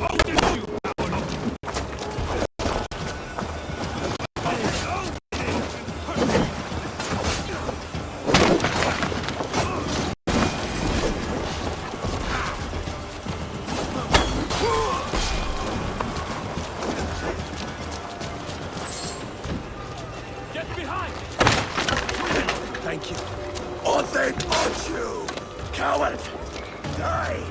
Speaker 14: How did you power up?
Speaker 6: Get behind!
Speaker 14: Thank you. Or they touch you! Coward! Die!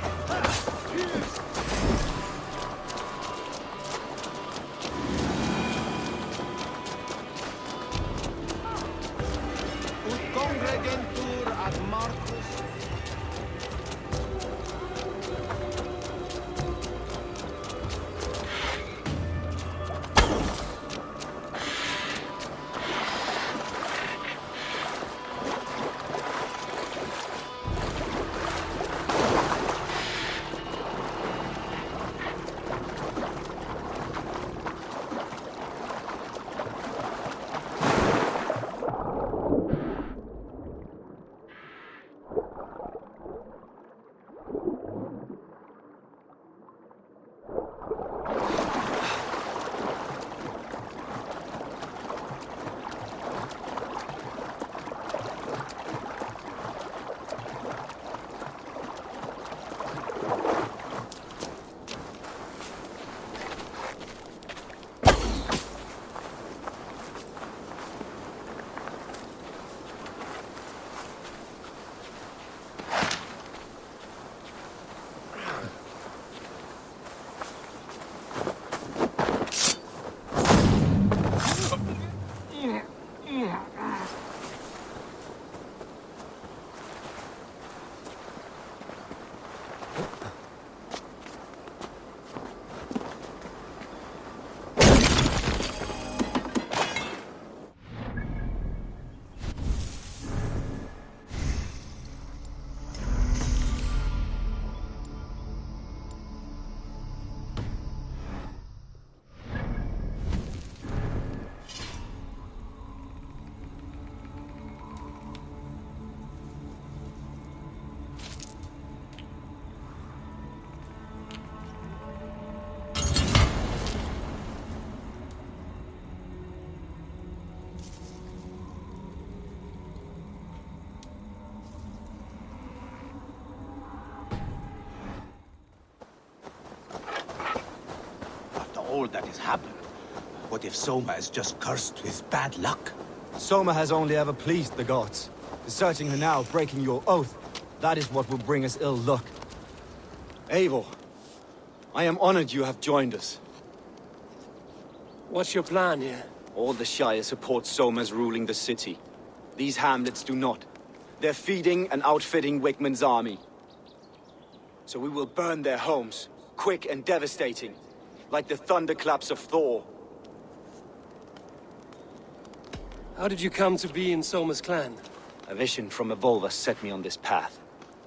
Speaker 7: Ut congregentur ad Marcus.
Speaker 11: All that has happened. What if Soma is just cursed with bad luck?
Speaker 15: Soma has only ever pleased the gods. Deserting her now, breaking your oath, that is what will bring us ill luck. Eivor, I am honored you have joined us.
Speaker 4: What's your plan here?
Speaker 15: All the Shire support Soma's ruling the city. These hamlets do not. They're feeding and outfitting Wickman's army. So we will burn their homes, quick and devastating. Like the thunderclaps of Thor.
Speaker 4: How did you come to be in Soma's clan?
Speaker 15: A vision from Evolva set me on this path.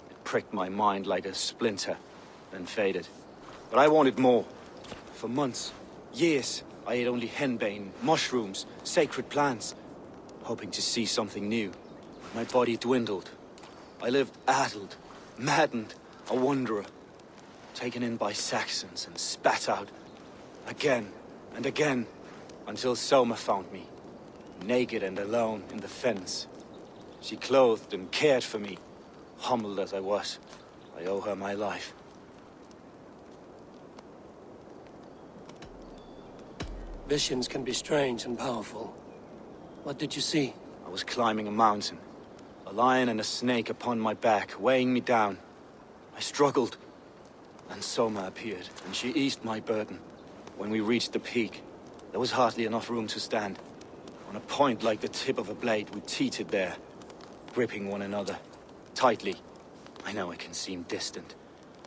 Speaker 15: It pricked my mind like a splinter, then faded. But I wanted more. For months, years, I ate only henbane, mushrooms, sacred plants, hoping to see something new. My body dwindled. I lived addled, maddened, a wanderer. Taken in by Saxons and spat out. Again and again, until Soma found me, naked and alone in the fens. She clothed and cared for me, humbled as I was. I owe her my life.
Speaker 4: Visions can be strange and powerful. What did you see?
Speaker 15: I was climbing a mountain, a lion and a snake upon my back, weighing me down. I struggled, and Soma appeared, and she eased my burden. When we reached the peak, there was hardly enough room to stand. On a point like the tip of a blade, we teetered there, gripping one another, tightly. I know it can seem distant,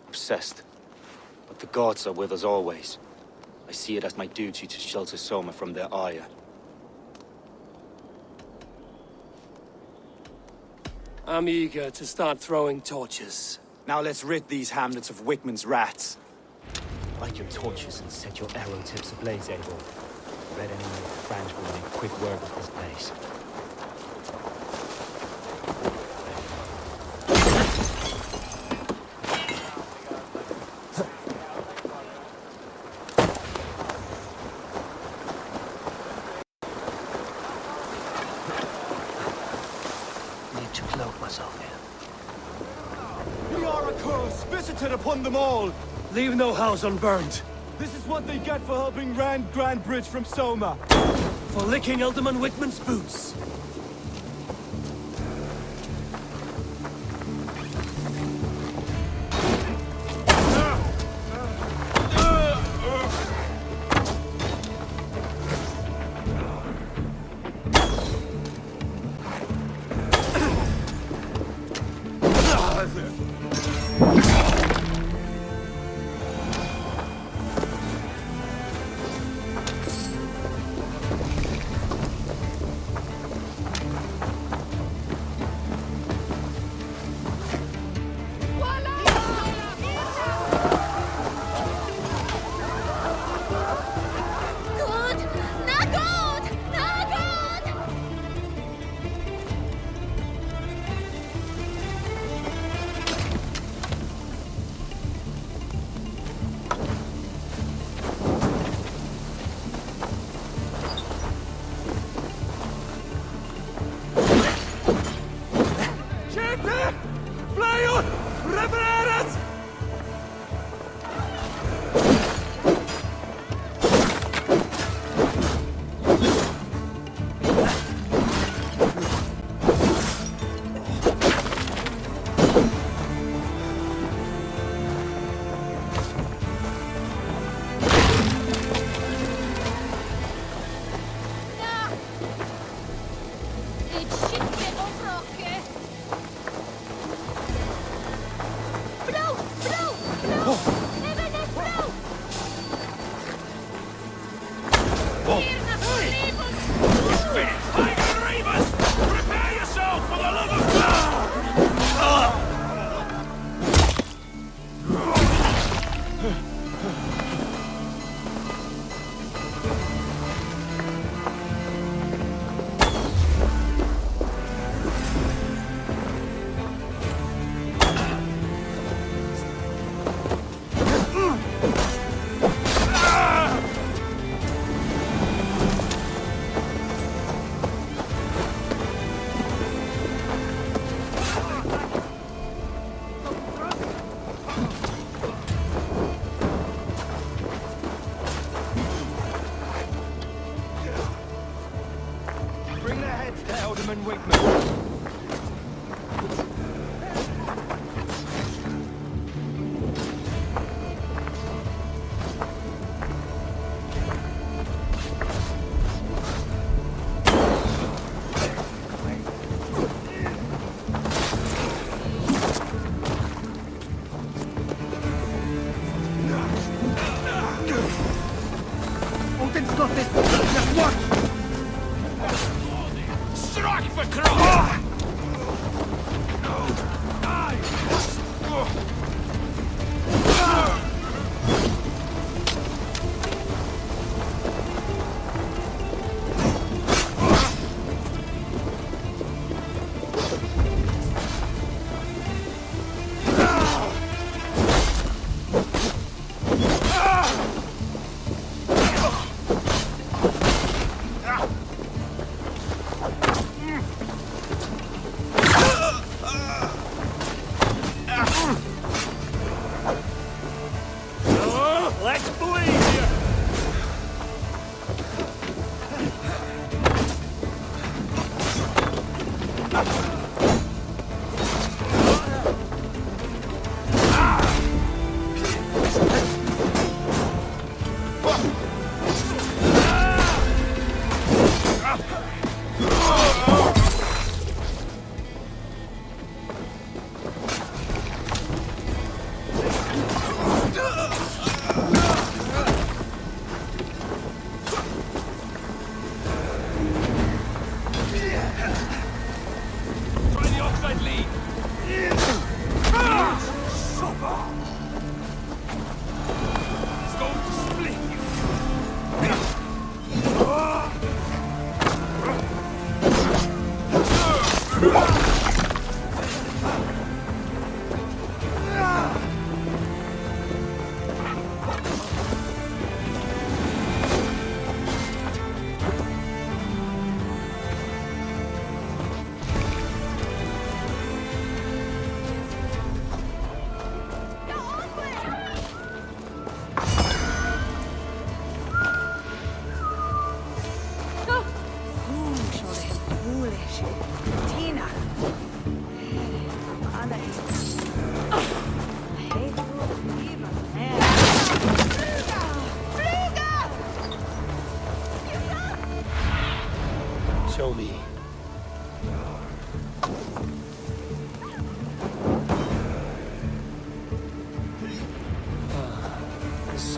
Speaker 15: obsessed, but the gods are with us always. I see it as my duty to shelter Soma from their ire.
Speaker 4: I'm eager to start throwing torches.
Speaker 15: Now let's rid these hamlets of Wickman's rats. Light your torches and set your arrow tips ablaze, Eivor. Red enemy of the Franks will make quick work of this place.
Speaker 4: need to cloak myself in.
Speaker 7: We are a curse visited upon them all!
Speaker 4: Leave no house unburned.
Speaker 7: This is what they get for helping Rand Grandbridge from Soma.
Speaker 4: For licking Alderman Whitman's boots.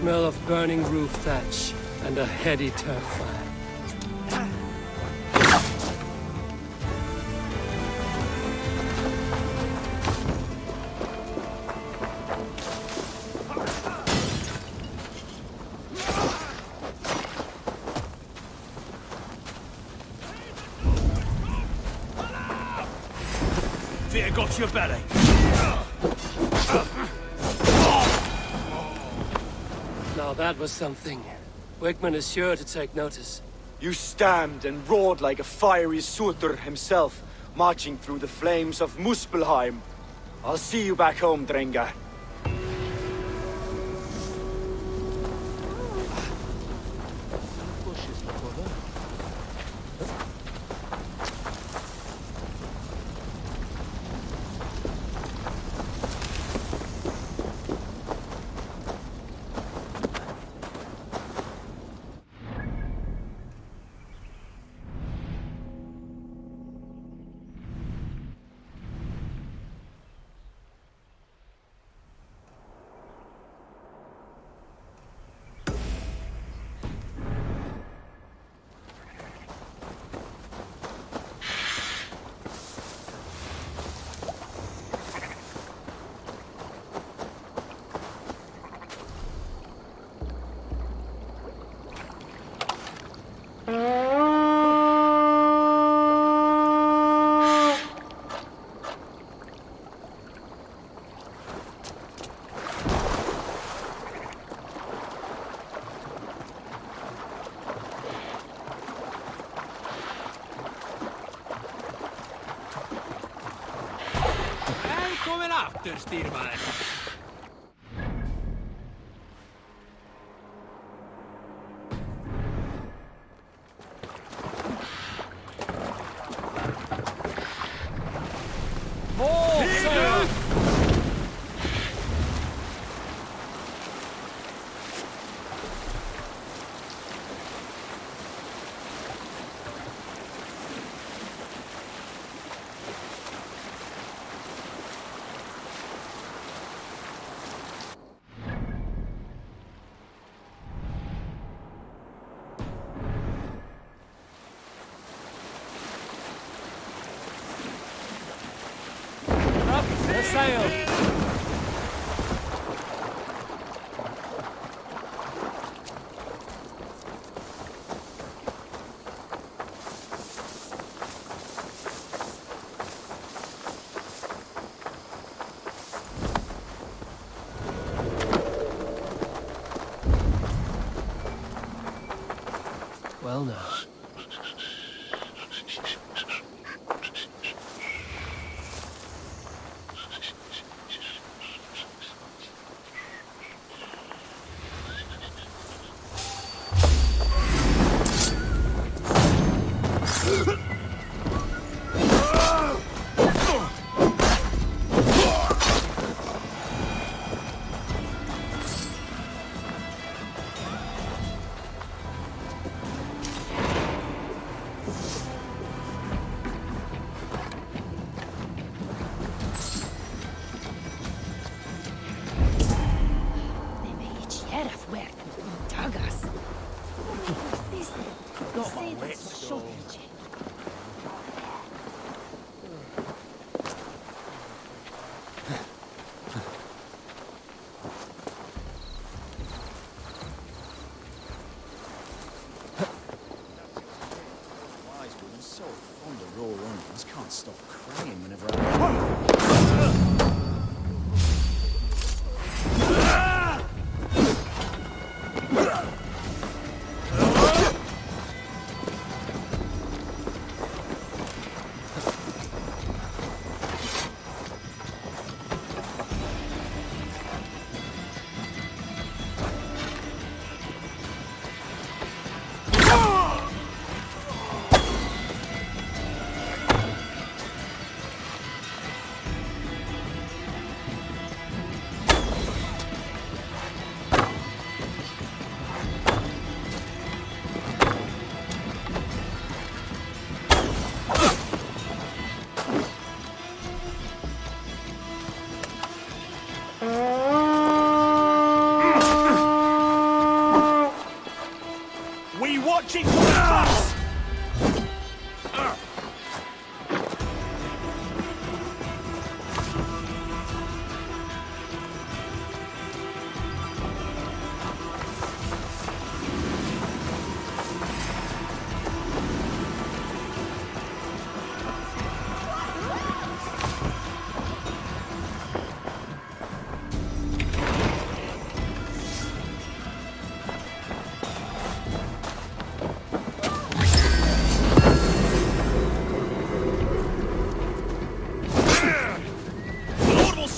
Speaker 4: smell of burning roof thatch and a heady turf fire.
Speaker 14: Fear got your belly.
Speaker 4: Now that was something. Wickman is sure to take notice.
Speaker 15: You stamped and roared like a fiery Surtur himself, marching through the flames of Muspelheim. I'll see you back home, Drenga.
Speaker 14: Välkommen after, styrman.
Speaker 4: The sail! Well now.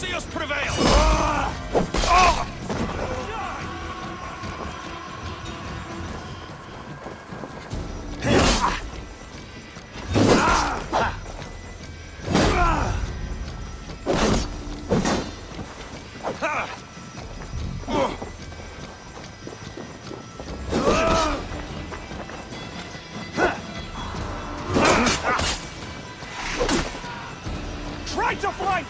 Speaker 14: see us prevail! Try to flank!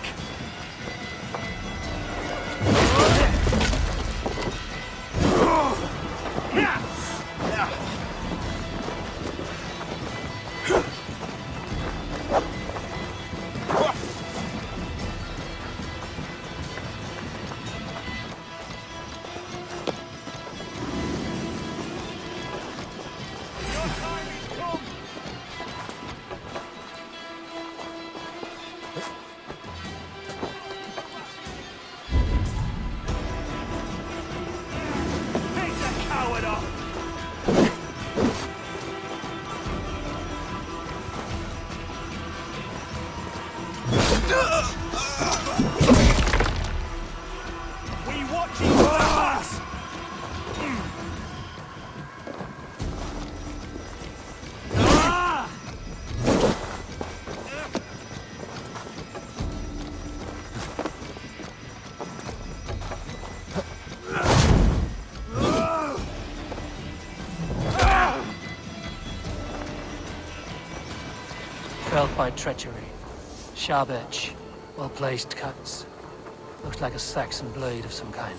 Speaker 14: We watching for the pass!
Speaker 4: Felled by treachery. Sharp edge. Well-placed cuts. Looks like a Saxon blade of some kind.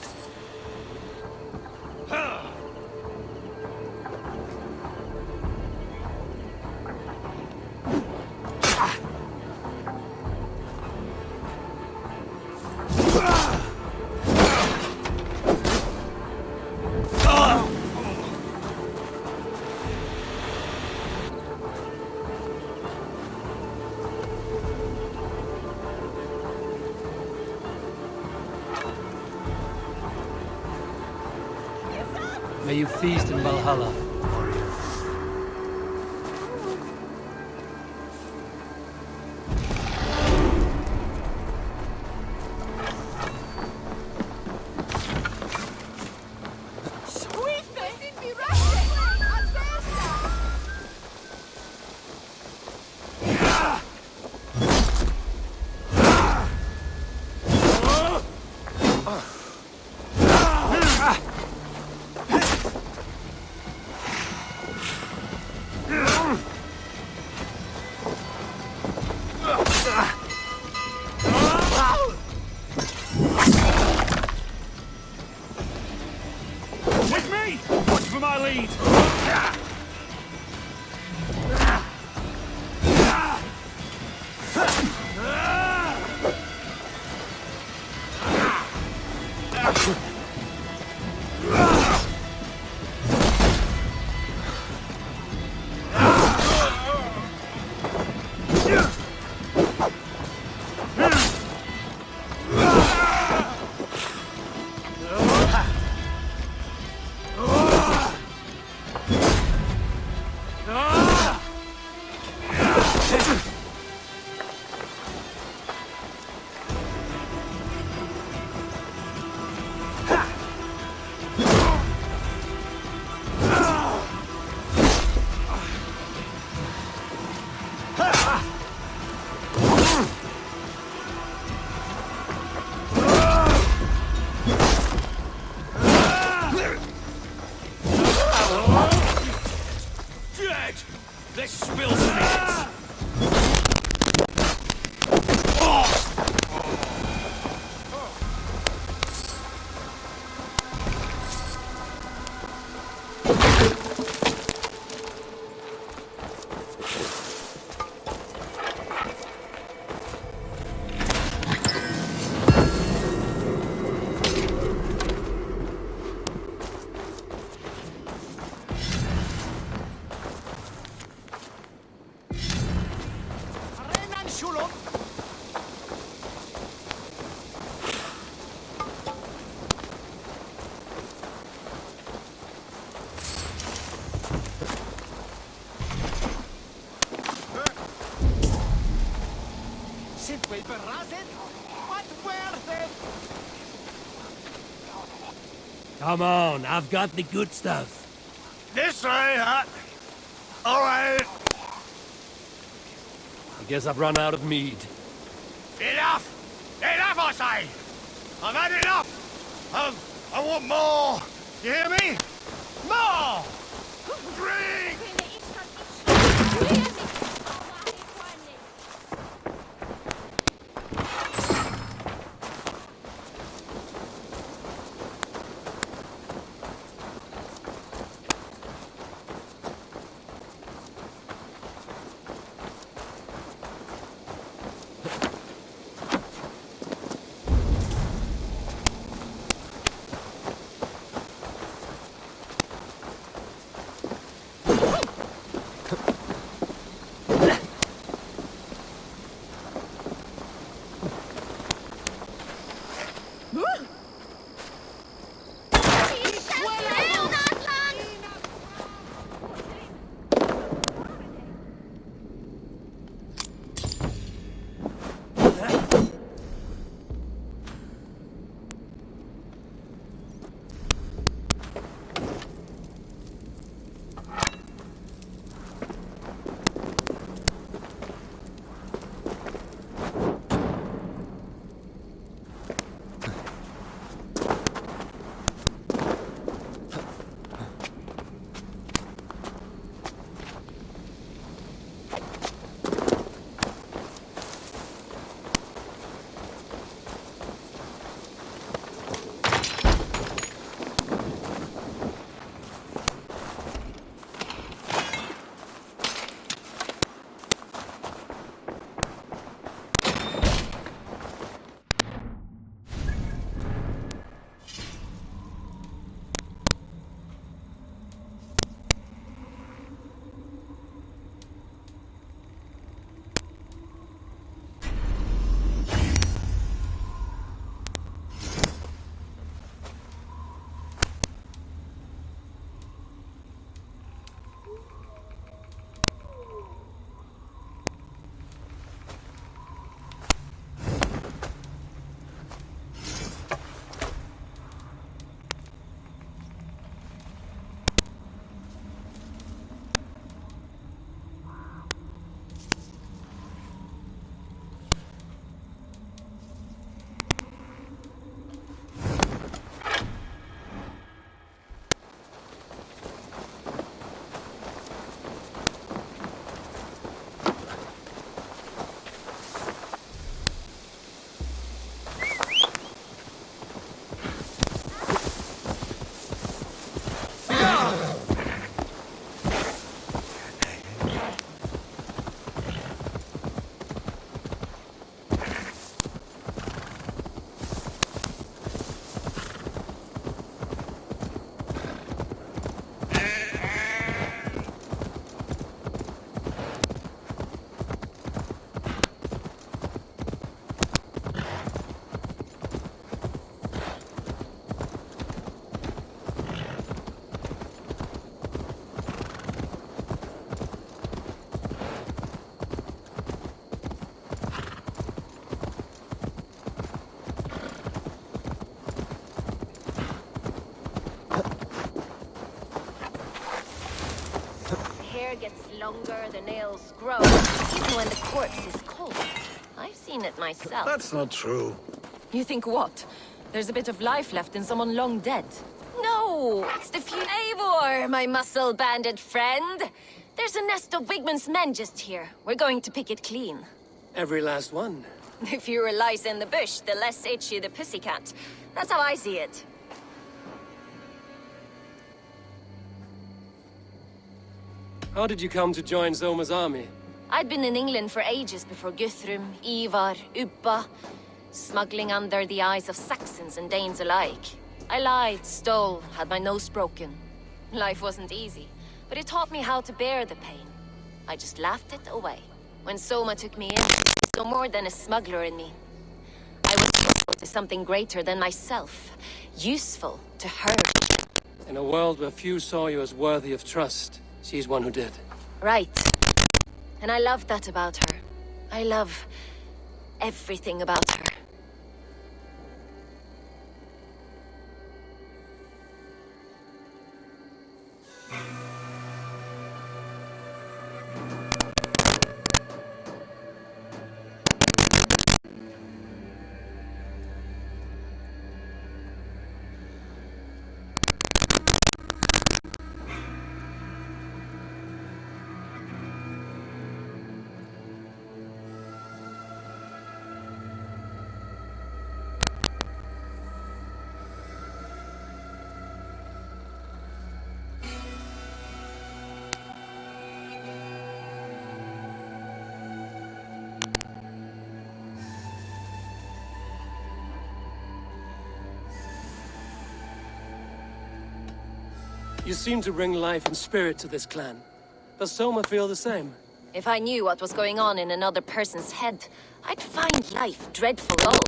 Speaker 4: May you feast in Valhalla.
Speaker 14: With me! Watch for my lead! Dead! Let's spill some eggs!
Speaker 7: Sit quel per raset? What
Speaker 4: Come on, I've got the good stuff.
Speaker 14: This way, all right.
Speaker 4: I guess I've run out of mead.
Speaker 14: Enough! Enough, I say! I've had enough! I want more! You hear me? More! Drink!
Speaker 12: Gets longer, the nails grow, even when the corpse is cold. I've seen it myself.
Speaker 9: That's not true.
Speaker 12: You think what? There's a bit of life left in someone long dead? No, it's the Eivor, my muscle-banded friend. There's a nest of Wigmund's men just here. We're going to pick it clean.
Speaker 4: Every last one.
Speaker 12: The fewer lice in the bush, the less itchy the pussycat. That's how I see it.
Speaker 4: How did you come to join Zoma's army?
Speaker 12: I'd been in England for ages before Guthrum, Ivar, Uppa, smuggling under the eyes of Saxons and Danes alike. I lied, stole, had my nose broken. Life wasn't easy, but it taught me how to bear the pain. I just laughed it away. When Soma took me in, I saw more than a smuggler in me. I was equal to something greater than myself, useful to her.
Speaker 4: In a world where few saw you as worthy of trust, she's one who did.
Speaker 12: Right. And I love that about her. I love everything about her.
Speaker 4: You seem to bring life and spirit to this clan. Does Soma feel the same?
Speaker 12: If I knew what was going on in another person's head, I'd find life dreadful dull.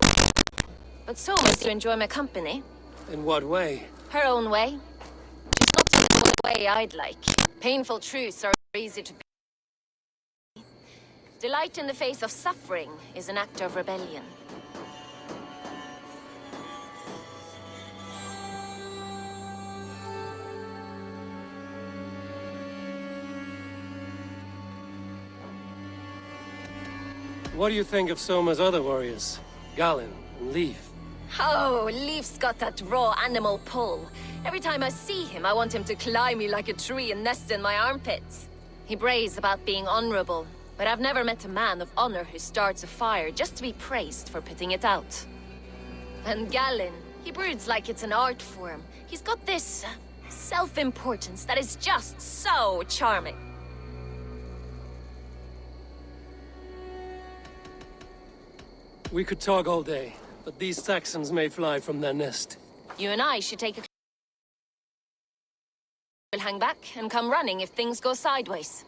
Speaker 12: But Soma seems to enjoy my company.
Speaker 4: In what way?
Speaker 12: Her own way. She's not the way I'd like. Painful truths are easy to be. Delight in the face of suffering is an act of rebellion.
Speaker 4: What do you think of Soma's other warriors? Galen and Leaf?
Speaker 12: Oh, Leaf's got that raw animal pull. Every time I see him, I want him to climb me like a tree and nest in my armpits. He brays about being honorable, but I've never met a man of honor who starts a fire just to be praised for putting it out. And Galen, he broods like it's an art form. He's got this self-importance that is just so charming.
Speaker 4: We could talk all day, but these Saxons may fly from their nest.
Speaker 12: You and I should take a... We'll hang back and come running if things go sideways.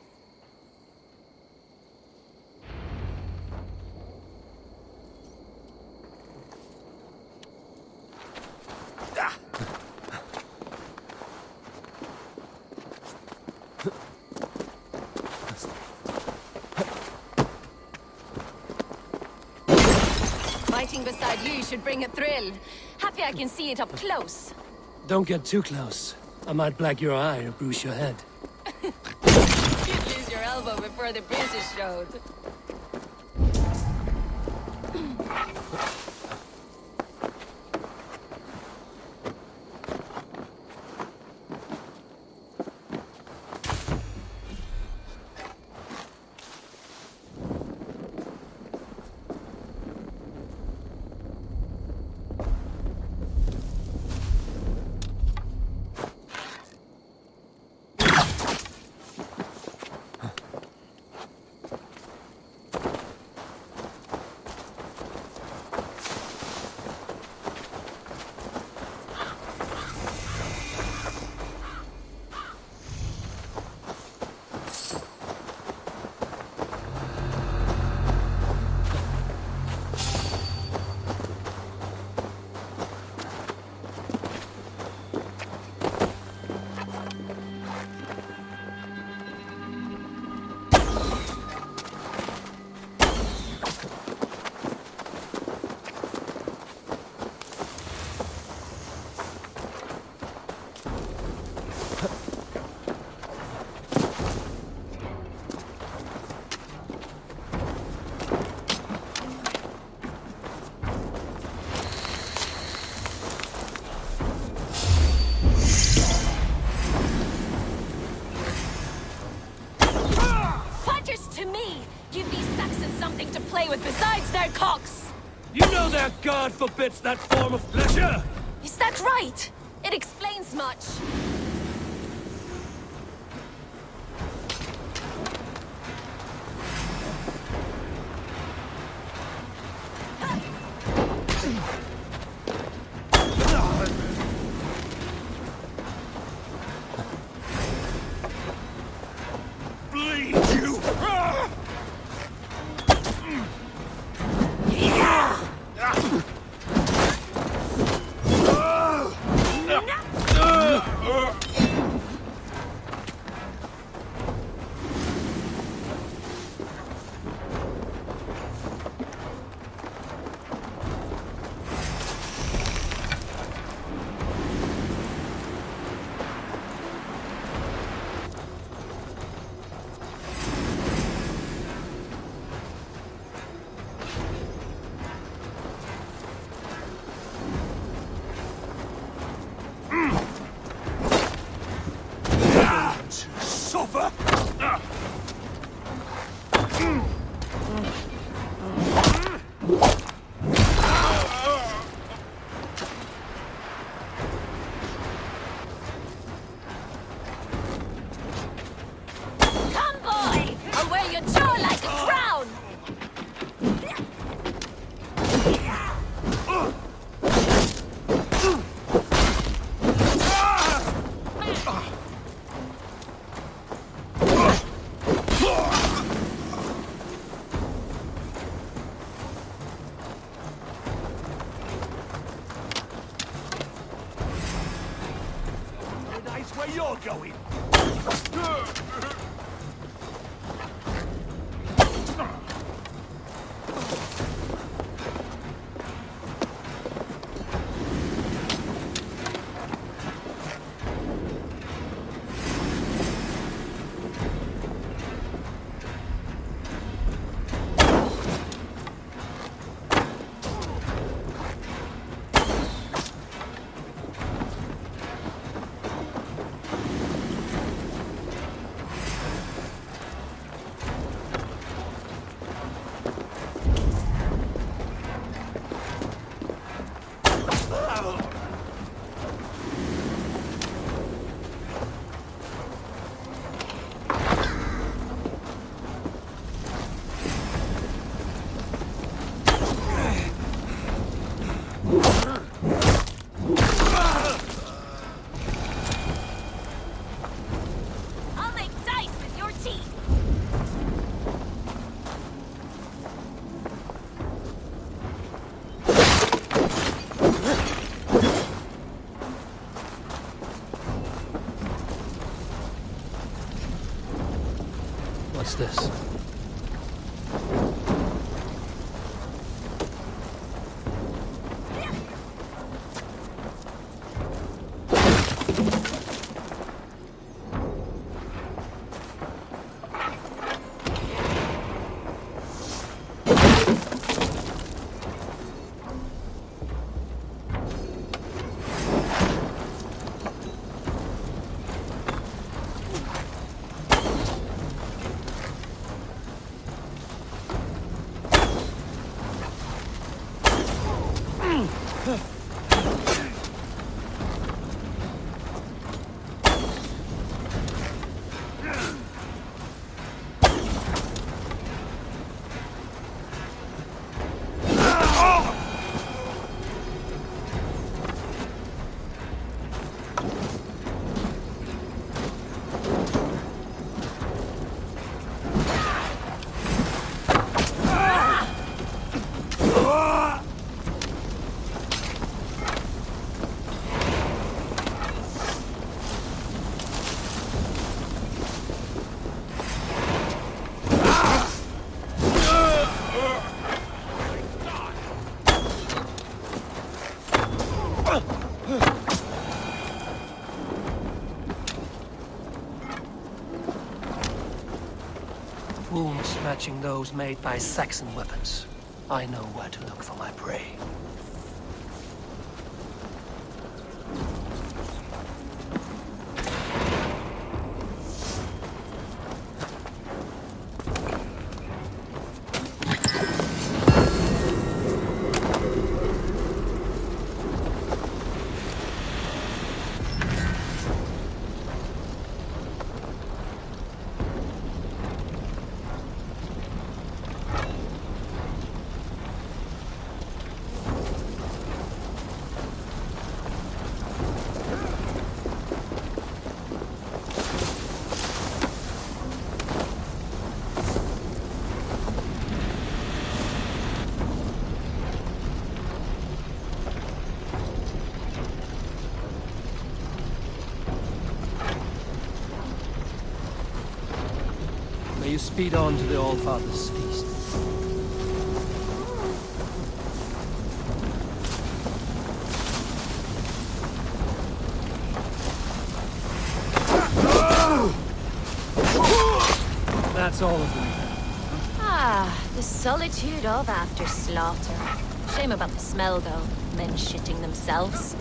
Speaker 12: Fighting beside you should bring a thrill. Happy I can see it up close.
Speaker 4: Don't get too close. I might black your eye or bruise your head.
Speaker 12: You'd lose your elbow before the bruises showed. Besides their cocks!
Speaker 4: You know their god forbids that form of pleasure!
Speaker 12: Is that right? It explains much.
Speaker 14: Bleed you! you're going.
Speaker 12: I'll make dice with your teeth.
Speaker 4: What's this? Wounds matching those made by Saxon weapons. I know where to look for my prey. May you speed on to the All-Father's feast. That's all of them.
Speaker 12: Ah, the solitude of after slaughter. Shame about the smell, though. Men shitting themselves.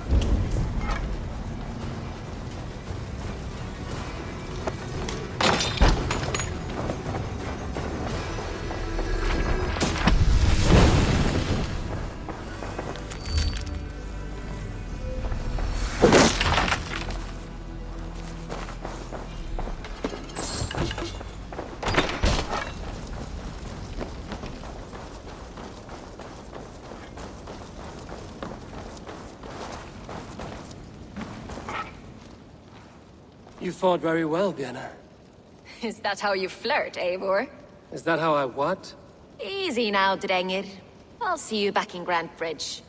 Speaker 4: You fought very well, Vienna.
Speaker 12: Is that how you flirt, Eivor?
Speaker 4: Is that how I what?
Speaker 12: Easy now, Drengir. I'll see you back in Grand Bridge.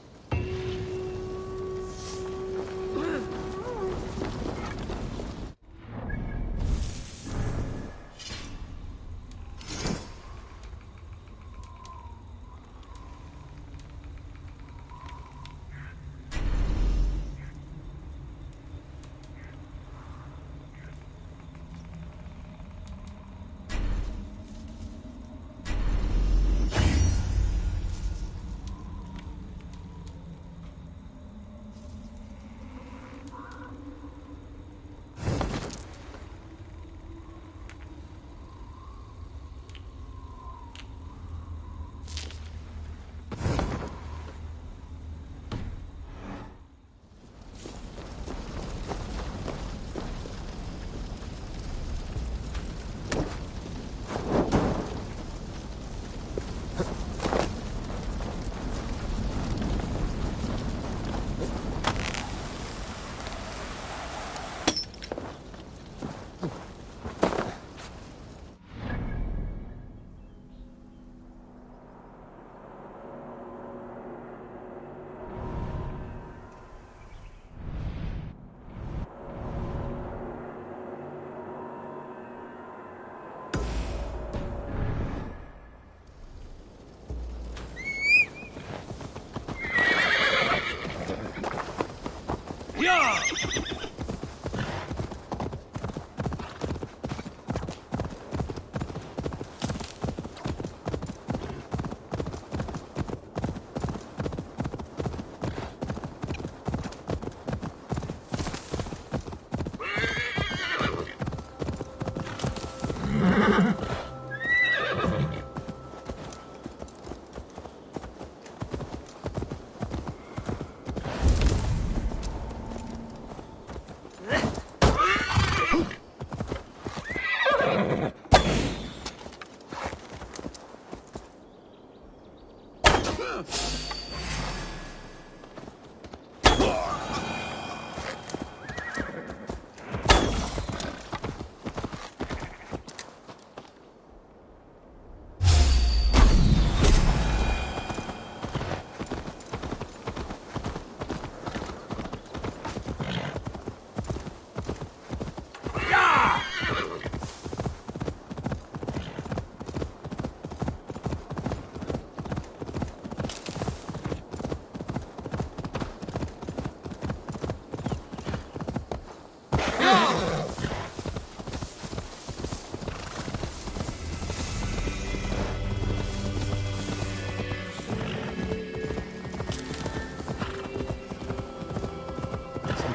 Speaker 4: Yeah!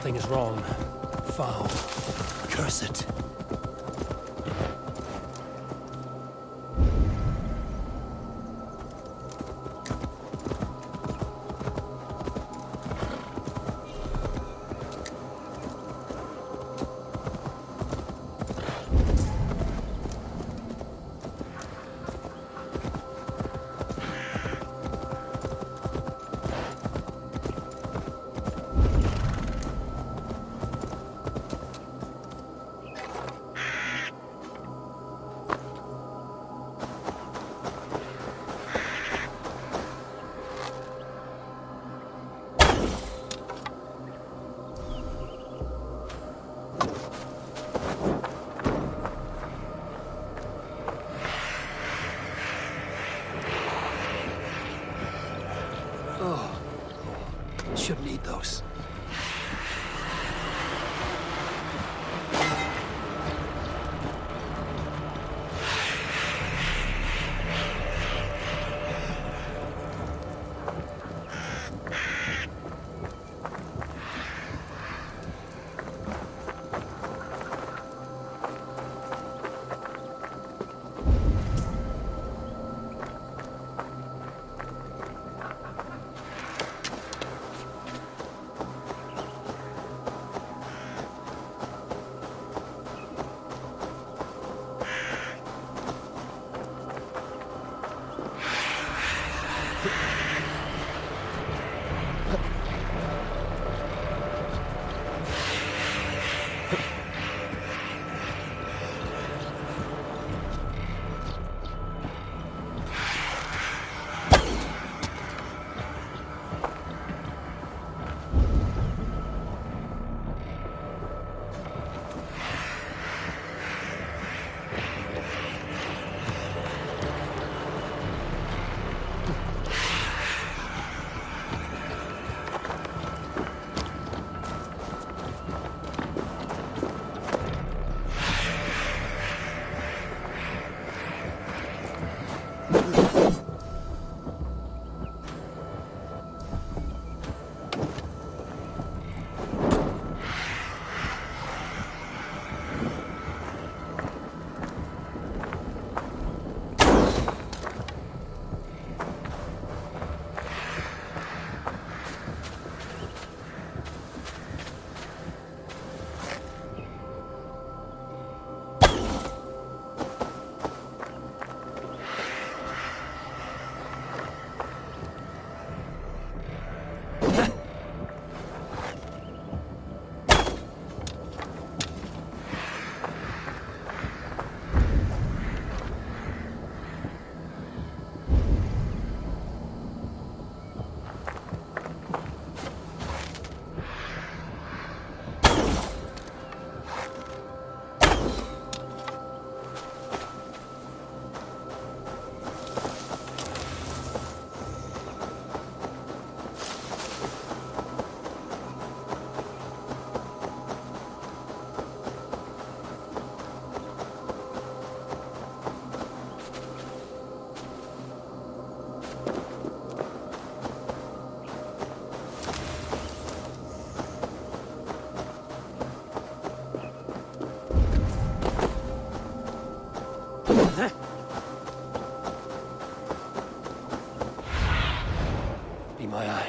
Speaker 4: Something is wrong. Foul. Curse it. Should need those.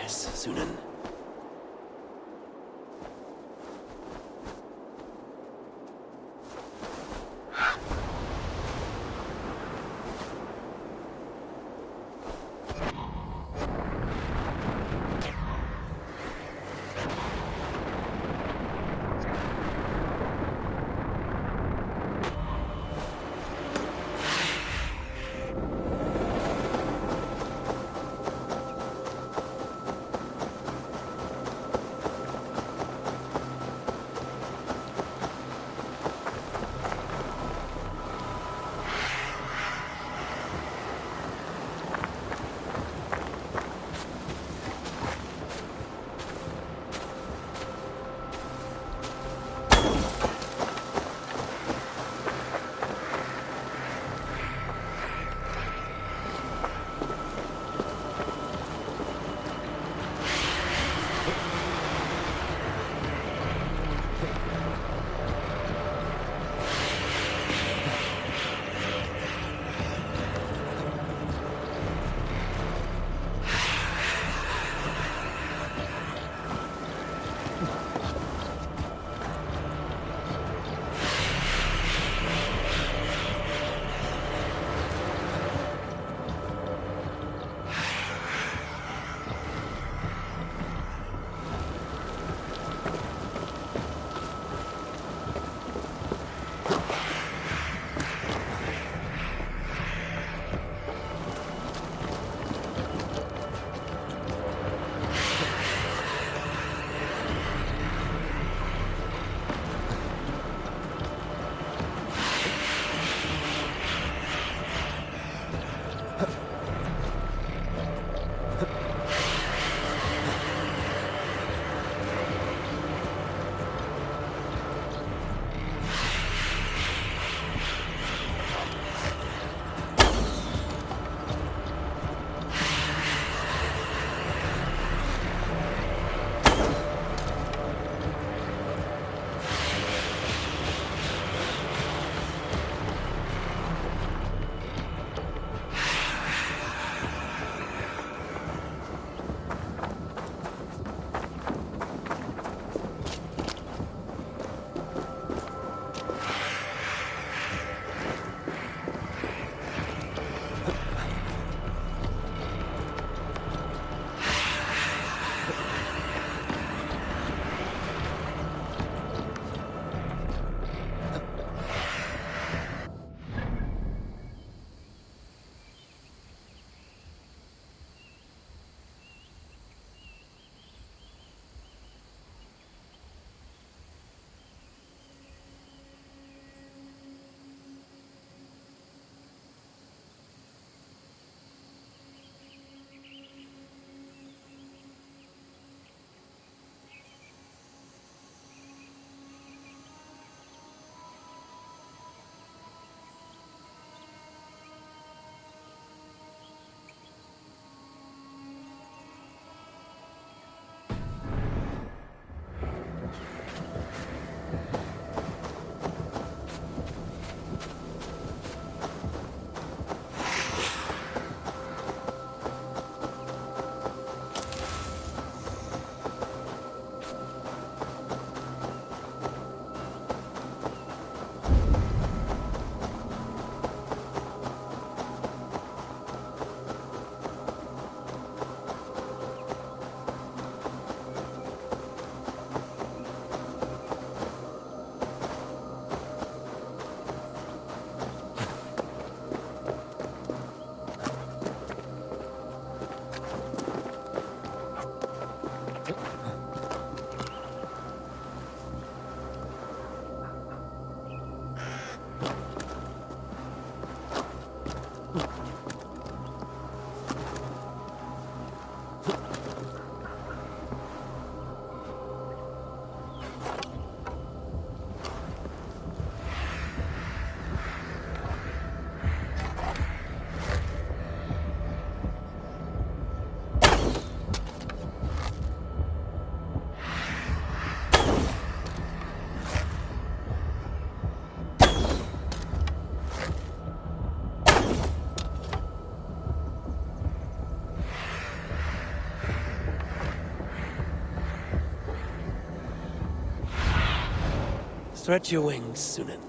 Speaker 4: Yes, Sunan. Stretch your wings, Sunan.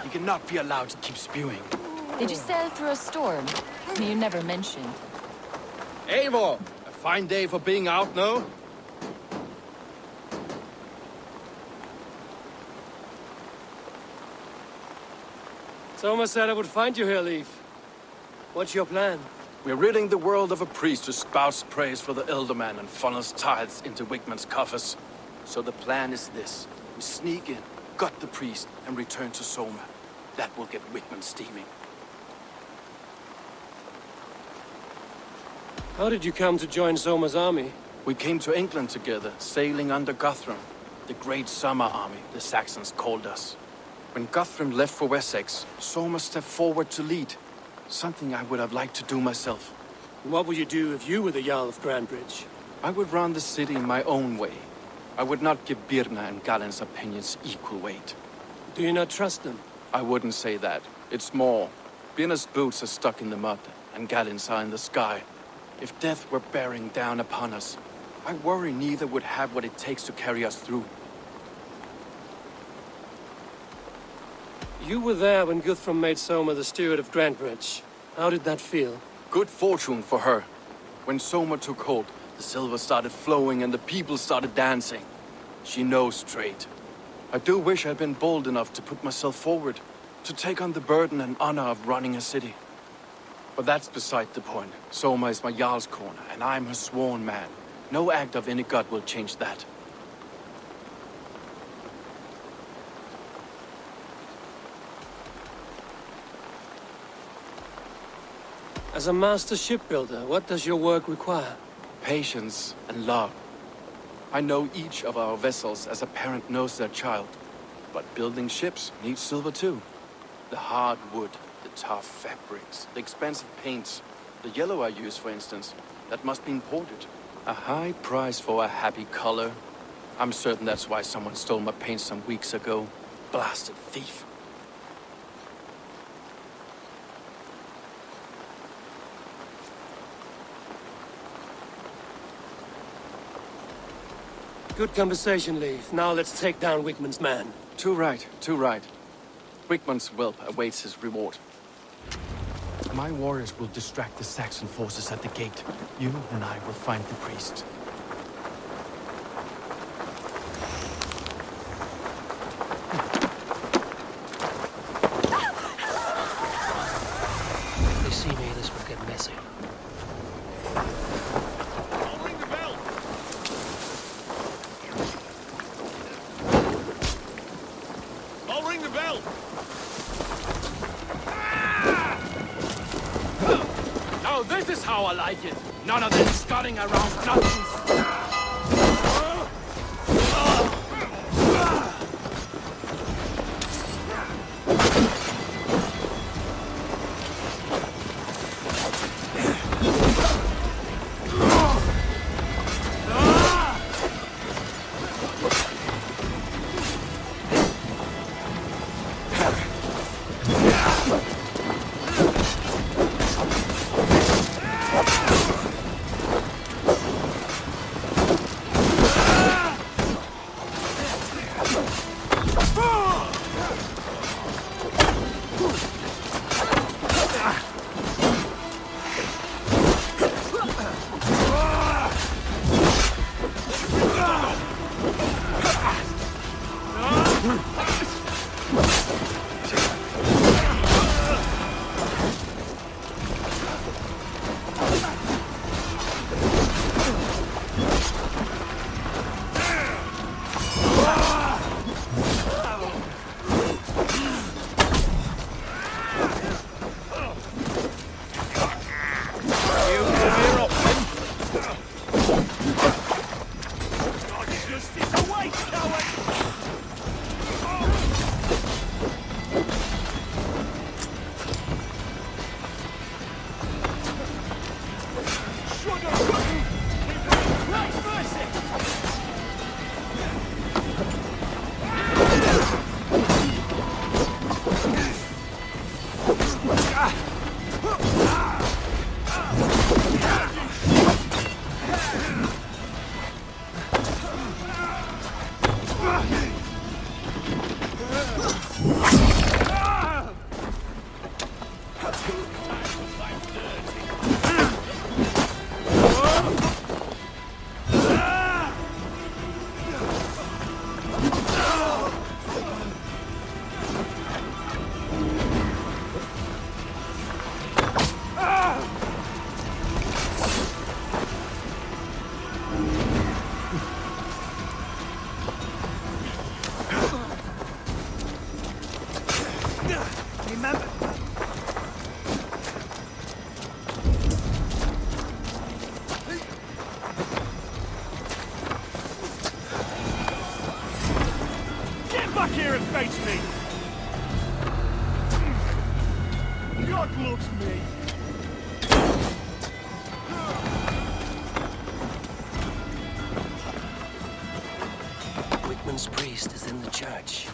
Speaker 10: You cannot be allowed to keep spewing.
Speaker 12: Did you sail through a storm? You never mentioned.
Speaker 13: Eivor! A fine day for being out, no?
Speaker 4: Soma said I would find you here, Leif. What's your plan?
Speaker 10: We're ridding the world of a priest who spouts praise for the Elderman and funnels tithes into Wigman's coffers. So the plan is this. We sneak in, gut the priest, and return to Soma. That will get Wigman steaming.
Speaker 4: How did you come to join Soma's army?
Speaker 10: We came to England together, sailing under Guthrum. The Great Summer Army, the Saxons called us. When Guthrum left for Wessex, Soma stepped forward to lead. Something I would have liked to do myself.
Speaker 4: What would you do if you were the Jarl of Grandbridge?
Speaker 10: I would run the city in my own way. I would not give Birna and Galen's opinions equal weight.
Speaker 4: Do you not trust them?
Speaker 10: I wouldn't say that. It's more. Birna's boots are stuck in the mud, and Galen's are in the sky. If death were bearing down upon us, I worry neither would have what it takes to carry us through.
Speaker 4: You were there when Guthrum made Soma the steward of Grandbridge. How did that feel?
Speaker 10: Good fortune for her. When Soma took hold, the silver started flowing and the people started dancing. She knows trade. I do wish I'd been bold enough to put myself forward, to take on the burden and honor of running a city. But that's beside the point. Soma is my Jarl's corner, and I'm her sworn man. No act of any god will change that.
Speaker 4: As a master shipbuilder, what does your work require?
Speaker 10: Patience and love. I know each of our vessels as a parent knows their child. But building ships needs silver too. The hard wood, the tough fabrics, the expensive paints. The yellow I use, for instance, that must be imported. A high price for a happy color. I'm certain that's why someone stole my paint some weeks ago. Blasted thief.
Speaker 4: Good conversation, Leif. Now let's take down Wigman's man.
Speaker 10: Too right, too right. Wigman's whelp awaits his reward. My warriors will distract the Saxon forces at the gate. You and I will find the priest.
Speaker 13: how I like it. None of this scudding around nonsense.
Speaker 7: Back here and face me! God loves me!
Speaker 4: Whitman's priest is in the church.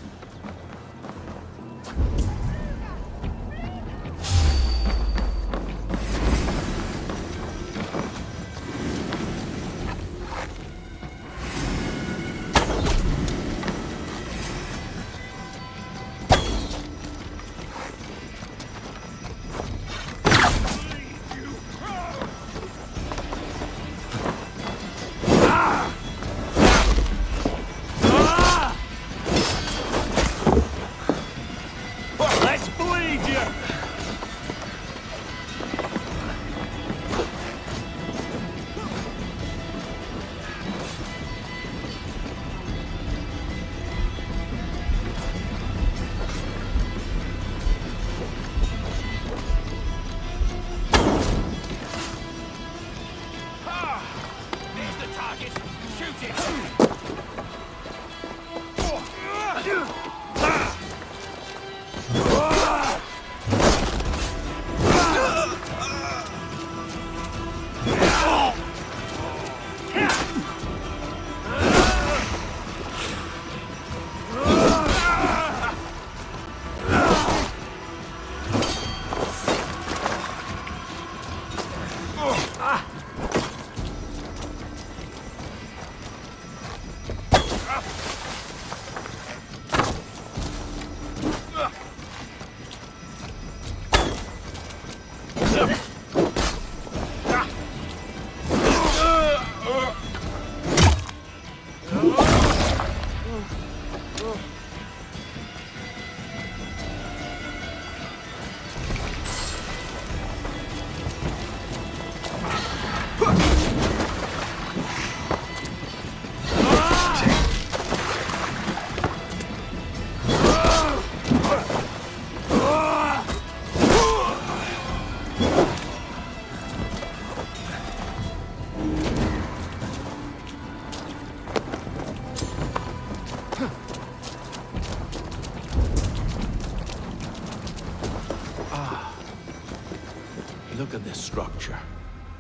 Speaker 10: structure.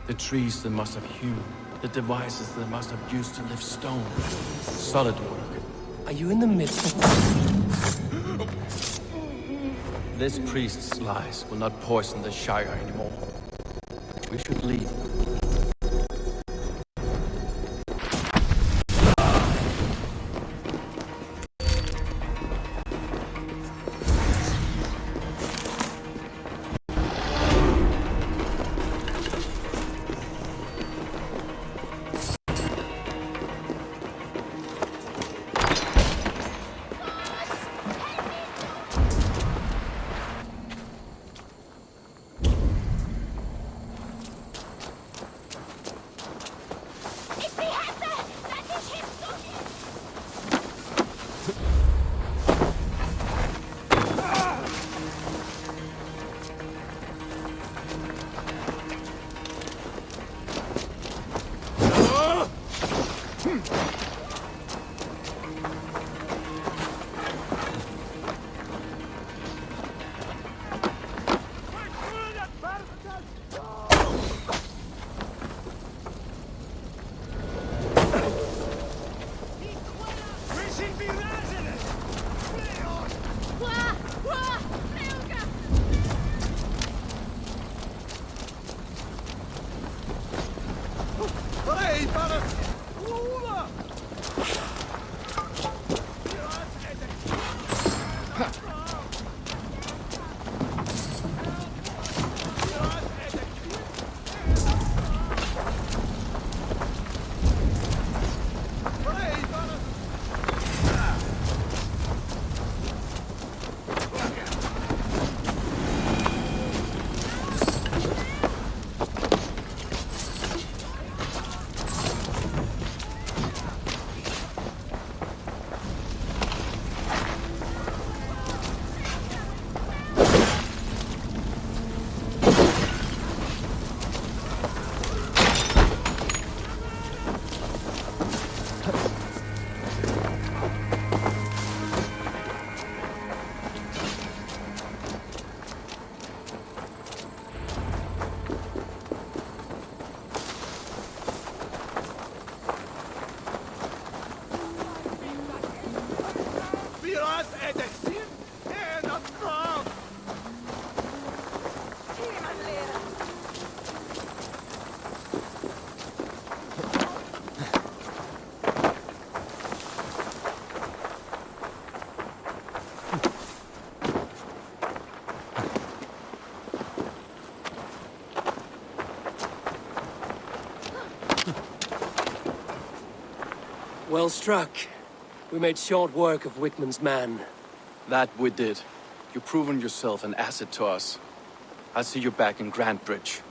Speaker 10: The trees they must have hewn, the devices they must have used to lift stone. Solid work.
Speaker 4: Are you in the midst of...
Speaker 10: This priest's lies will not poison the Shire anymore. We should leave.
Speaker 4: Well struck. We made short work of Wickman's man.
Speaker 10: That we did. You've proven yourself an asset to us. I'll see you back in Grantebridge.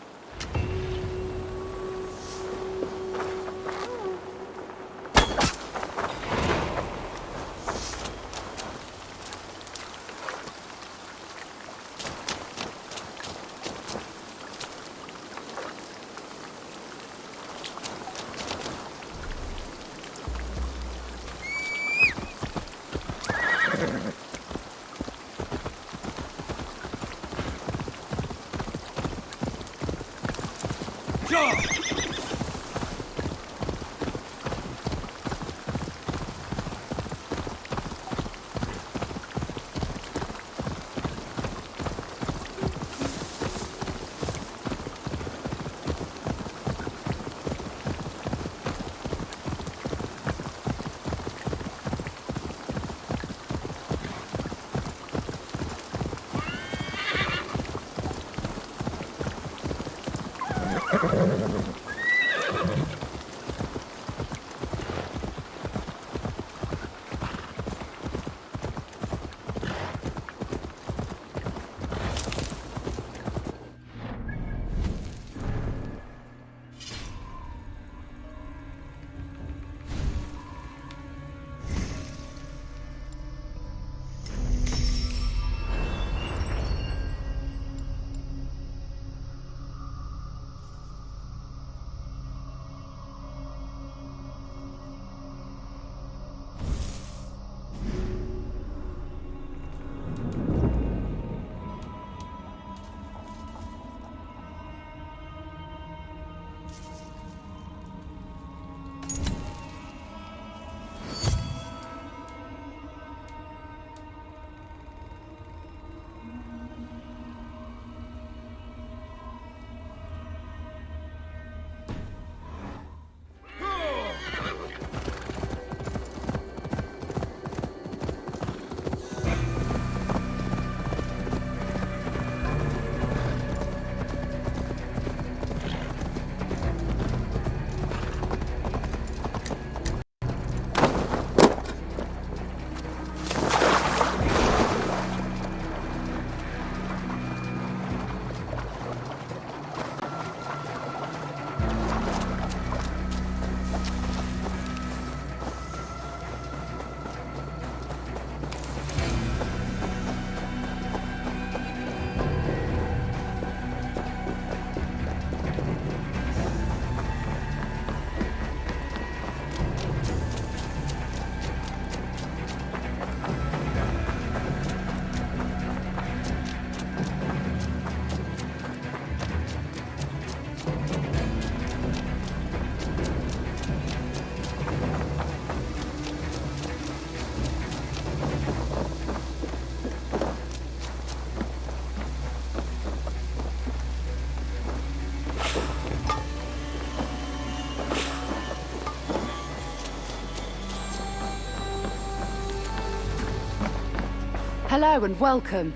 Speaker 16: Hello and welcome.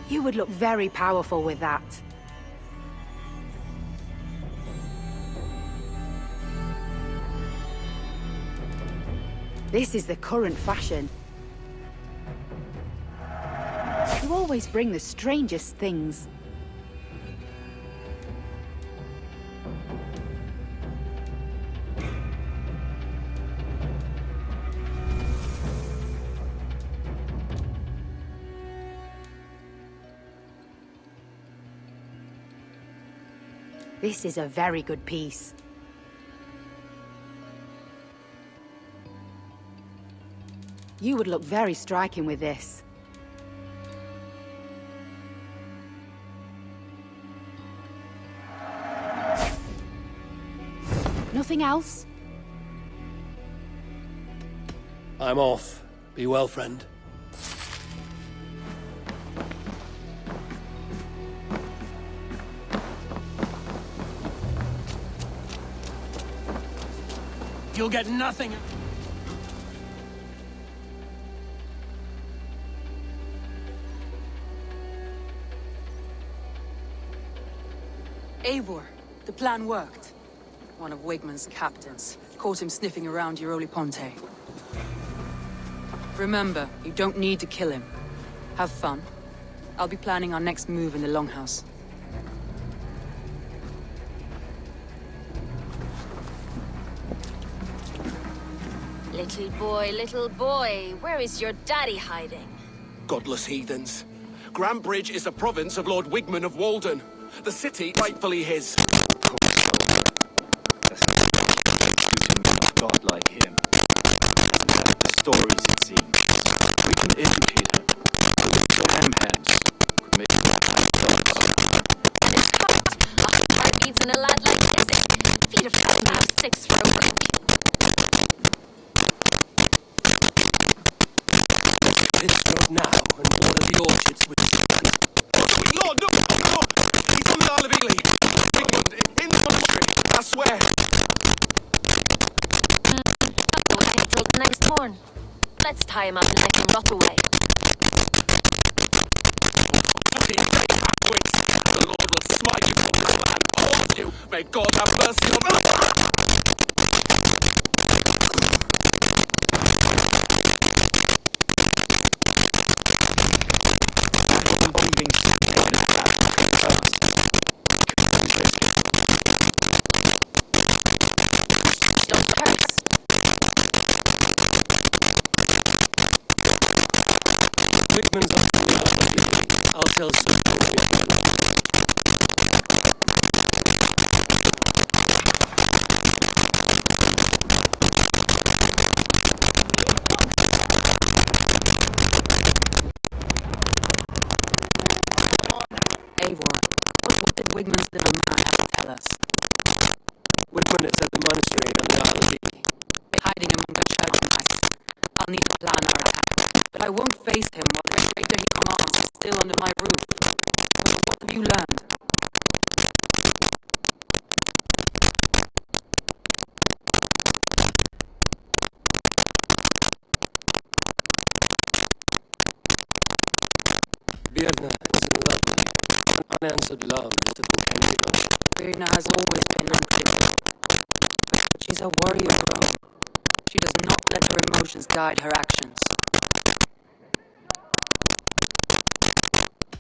Speaker 16: You would look very powerful with that. This is the current fashion. You always bring the strangest things. This is a very good piece. You would look very striking with this. Nothing else?
Speaker 4: I'm off. Be well, friend. You'll get nothing.
Speaker 2: Eivor, the plan worked. One of Wigmund's captains caught him sniffing around Euroli Ponte. Remember, you don't need to kill him. Have fun. I'll be planning our next move in the Longhouse.
Speaker 12: Little boy, where is your daddy hiding?
Speaker 13: Godless heathens. Grantebridge is a province of Lord Wigmund of Walden. The city rightfully his.
Speaker 11: Of course, a god like him. Doesn't have the stories, it seems. We can educate him. The ham-hams could make him like dogs.
Speaker 12: It's hot. A heart beats in a lad like this. Feed a fat have 6 for a week.
Speaker 4: Pittsburgh now, and water the orchards with...
Speaker 13: Lord, no! He's on the Isle of Ely. Wigmund, in the monastery, I swear.
Speaker 12: Don't wait till the next morn. Let's tie him up and let him rot away.
Speaker 13: The Lord will smite you from Valhalla and all of you. May God have mercy on us.
Speaker 4: Wigmund's up to the Isle of Ely. I'll tell Sir.
Speaker 2: Eivor, what did Wigmund's little man have to tell us?
Speaker 4: Wigmund is at the monastery on the Isle of Ely.
Speaker 2: Hiding among the Cherokee. I'll need to plan our attack. But I won't face him while the traitor he commands is still under my roof. So what have you learned?
Speaker 4: Birna is in love with you. Unanswered love is the volcano.
Speaker 2: Birna has always been unpredictable. But she's a warrior girl. She does not let her emotions guide her actions.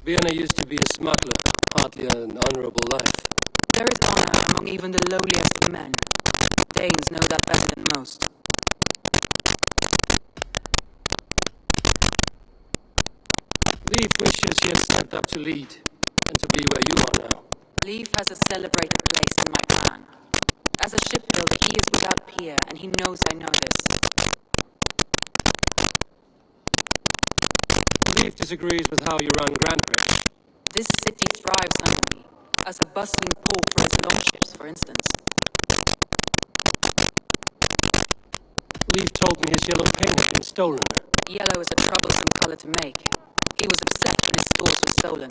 Speaker 4: Birna used to be a smuggler, hardly an honorable life.
Speaker 2: There is honor among even the lowliest of men. Danes know that better than most.
Speaker 4: Leif wishes he had stepped up to lead, and to be where you are now.
Speaker 2: Leif has a celebrated place in my clan. As a shipbuilder, he is without peer, and he knows I know this.
Speaker 4: Leif disagrees with how you run Grantebridge.
Speaker 2: This city thrives under me, as a bustling port for its longships, for instance.
Speaker 4: Leif told me his yellow paint had been stolen.
Speaker 2: Yellow is a troublesome color to make. He was upset when his stores were stolen.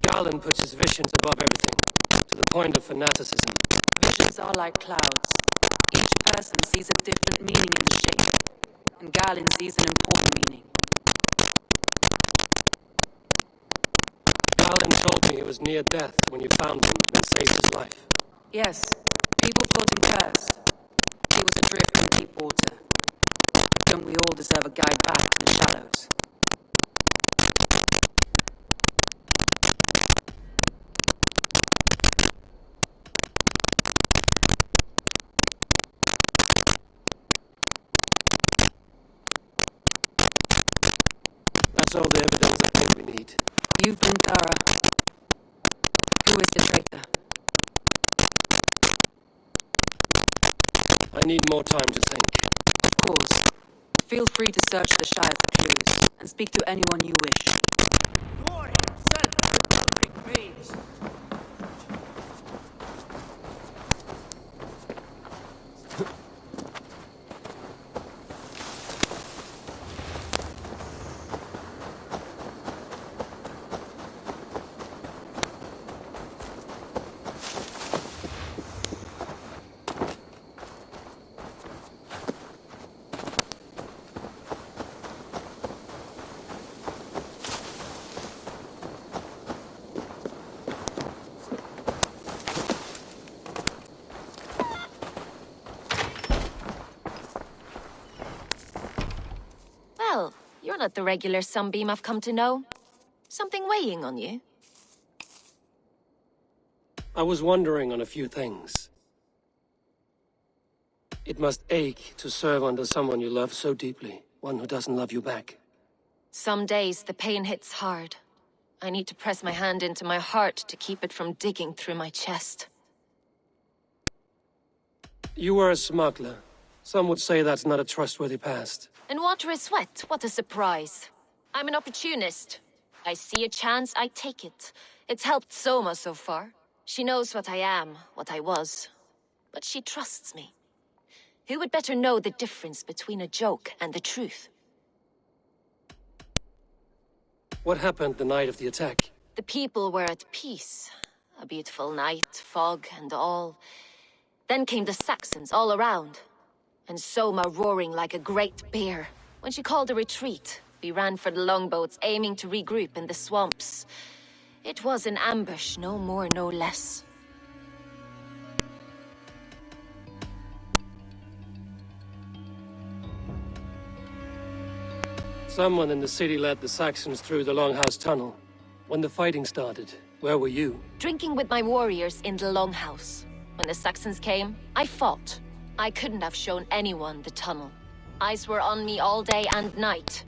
Speaker 4: Garland puts his visions above everything. point of fanaticism?
Speaker 2: Visions are like clouds. Each person sees a different meaning in the shape, and Galen sees an important meaning.
Speaker 4: Galen told me it was near death when you found him and saved his life.
Speaker 2: Yes, people thought him cursed. He was adrift in deep water. Don't we all deserve a guide back to the shallows?
Speaker 4: That's all the evidence I think we need.
Speaker 2: You've been thorough. Who is the traitor?
Speaker 4: I need more time to think.
Speaker 2: Of course. Feel free to search the Shire for clues, and speak to anyone you wish.
Speaker 12: Well, you're not the regular sunbeam I've come to know. Something weighing on you?
Speaker 4: I was wondering on a few things. It must ache to serve under someone you love so deeply, one who doesn't love you back.
Speaker 12: Some days the pain hits hard. I need to press my hand into my heart to keep it from digging through my chest.
Speaker 4: You were a smuggler. Some would say that's not a trustworthy past.
Speaker 12: And water is wet, what a surprise. I'm an opportunist. I see a chance, I take it. It's helped Soma so far. She knows what I am, what I was. But she trusts me. Who would better know the difference between a joke and the truth?
Speaker 4: What happened the night of the attack?
Speaker 12: The people were at peace. A beautiful night, fog and all. Then came the Saxons all around. And Soma roaring like a great bear. When she called a retreat, we ran for the longboats, aiming to regroup in the swamps. It was an ambush, no more, no less.
Speaker 4: Someone in the city led the Saxons through the Longhouse Tunnel. When the fighting started, where were you?
Speaker 12: Drinking with my warriors in the Longhouse. When the Saxons came, I fought. I couldn't have shown anyone the tunnel. Eyes were on me all day and night.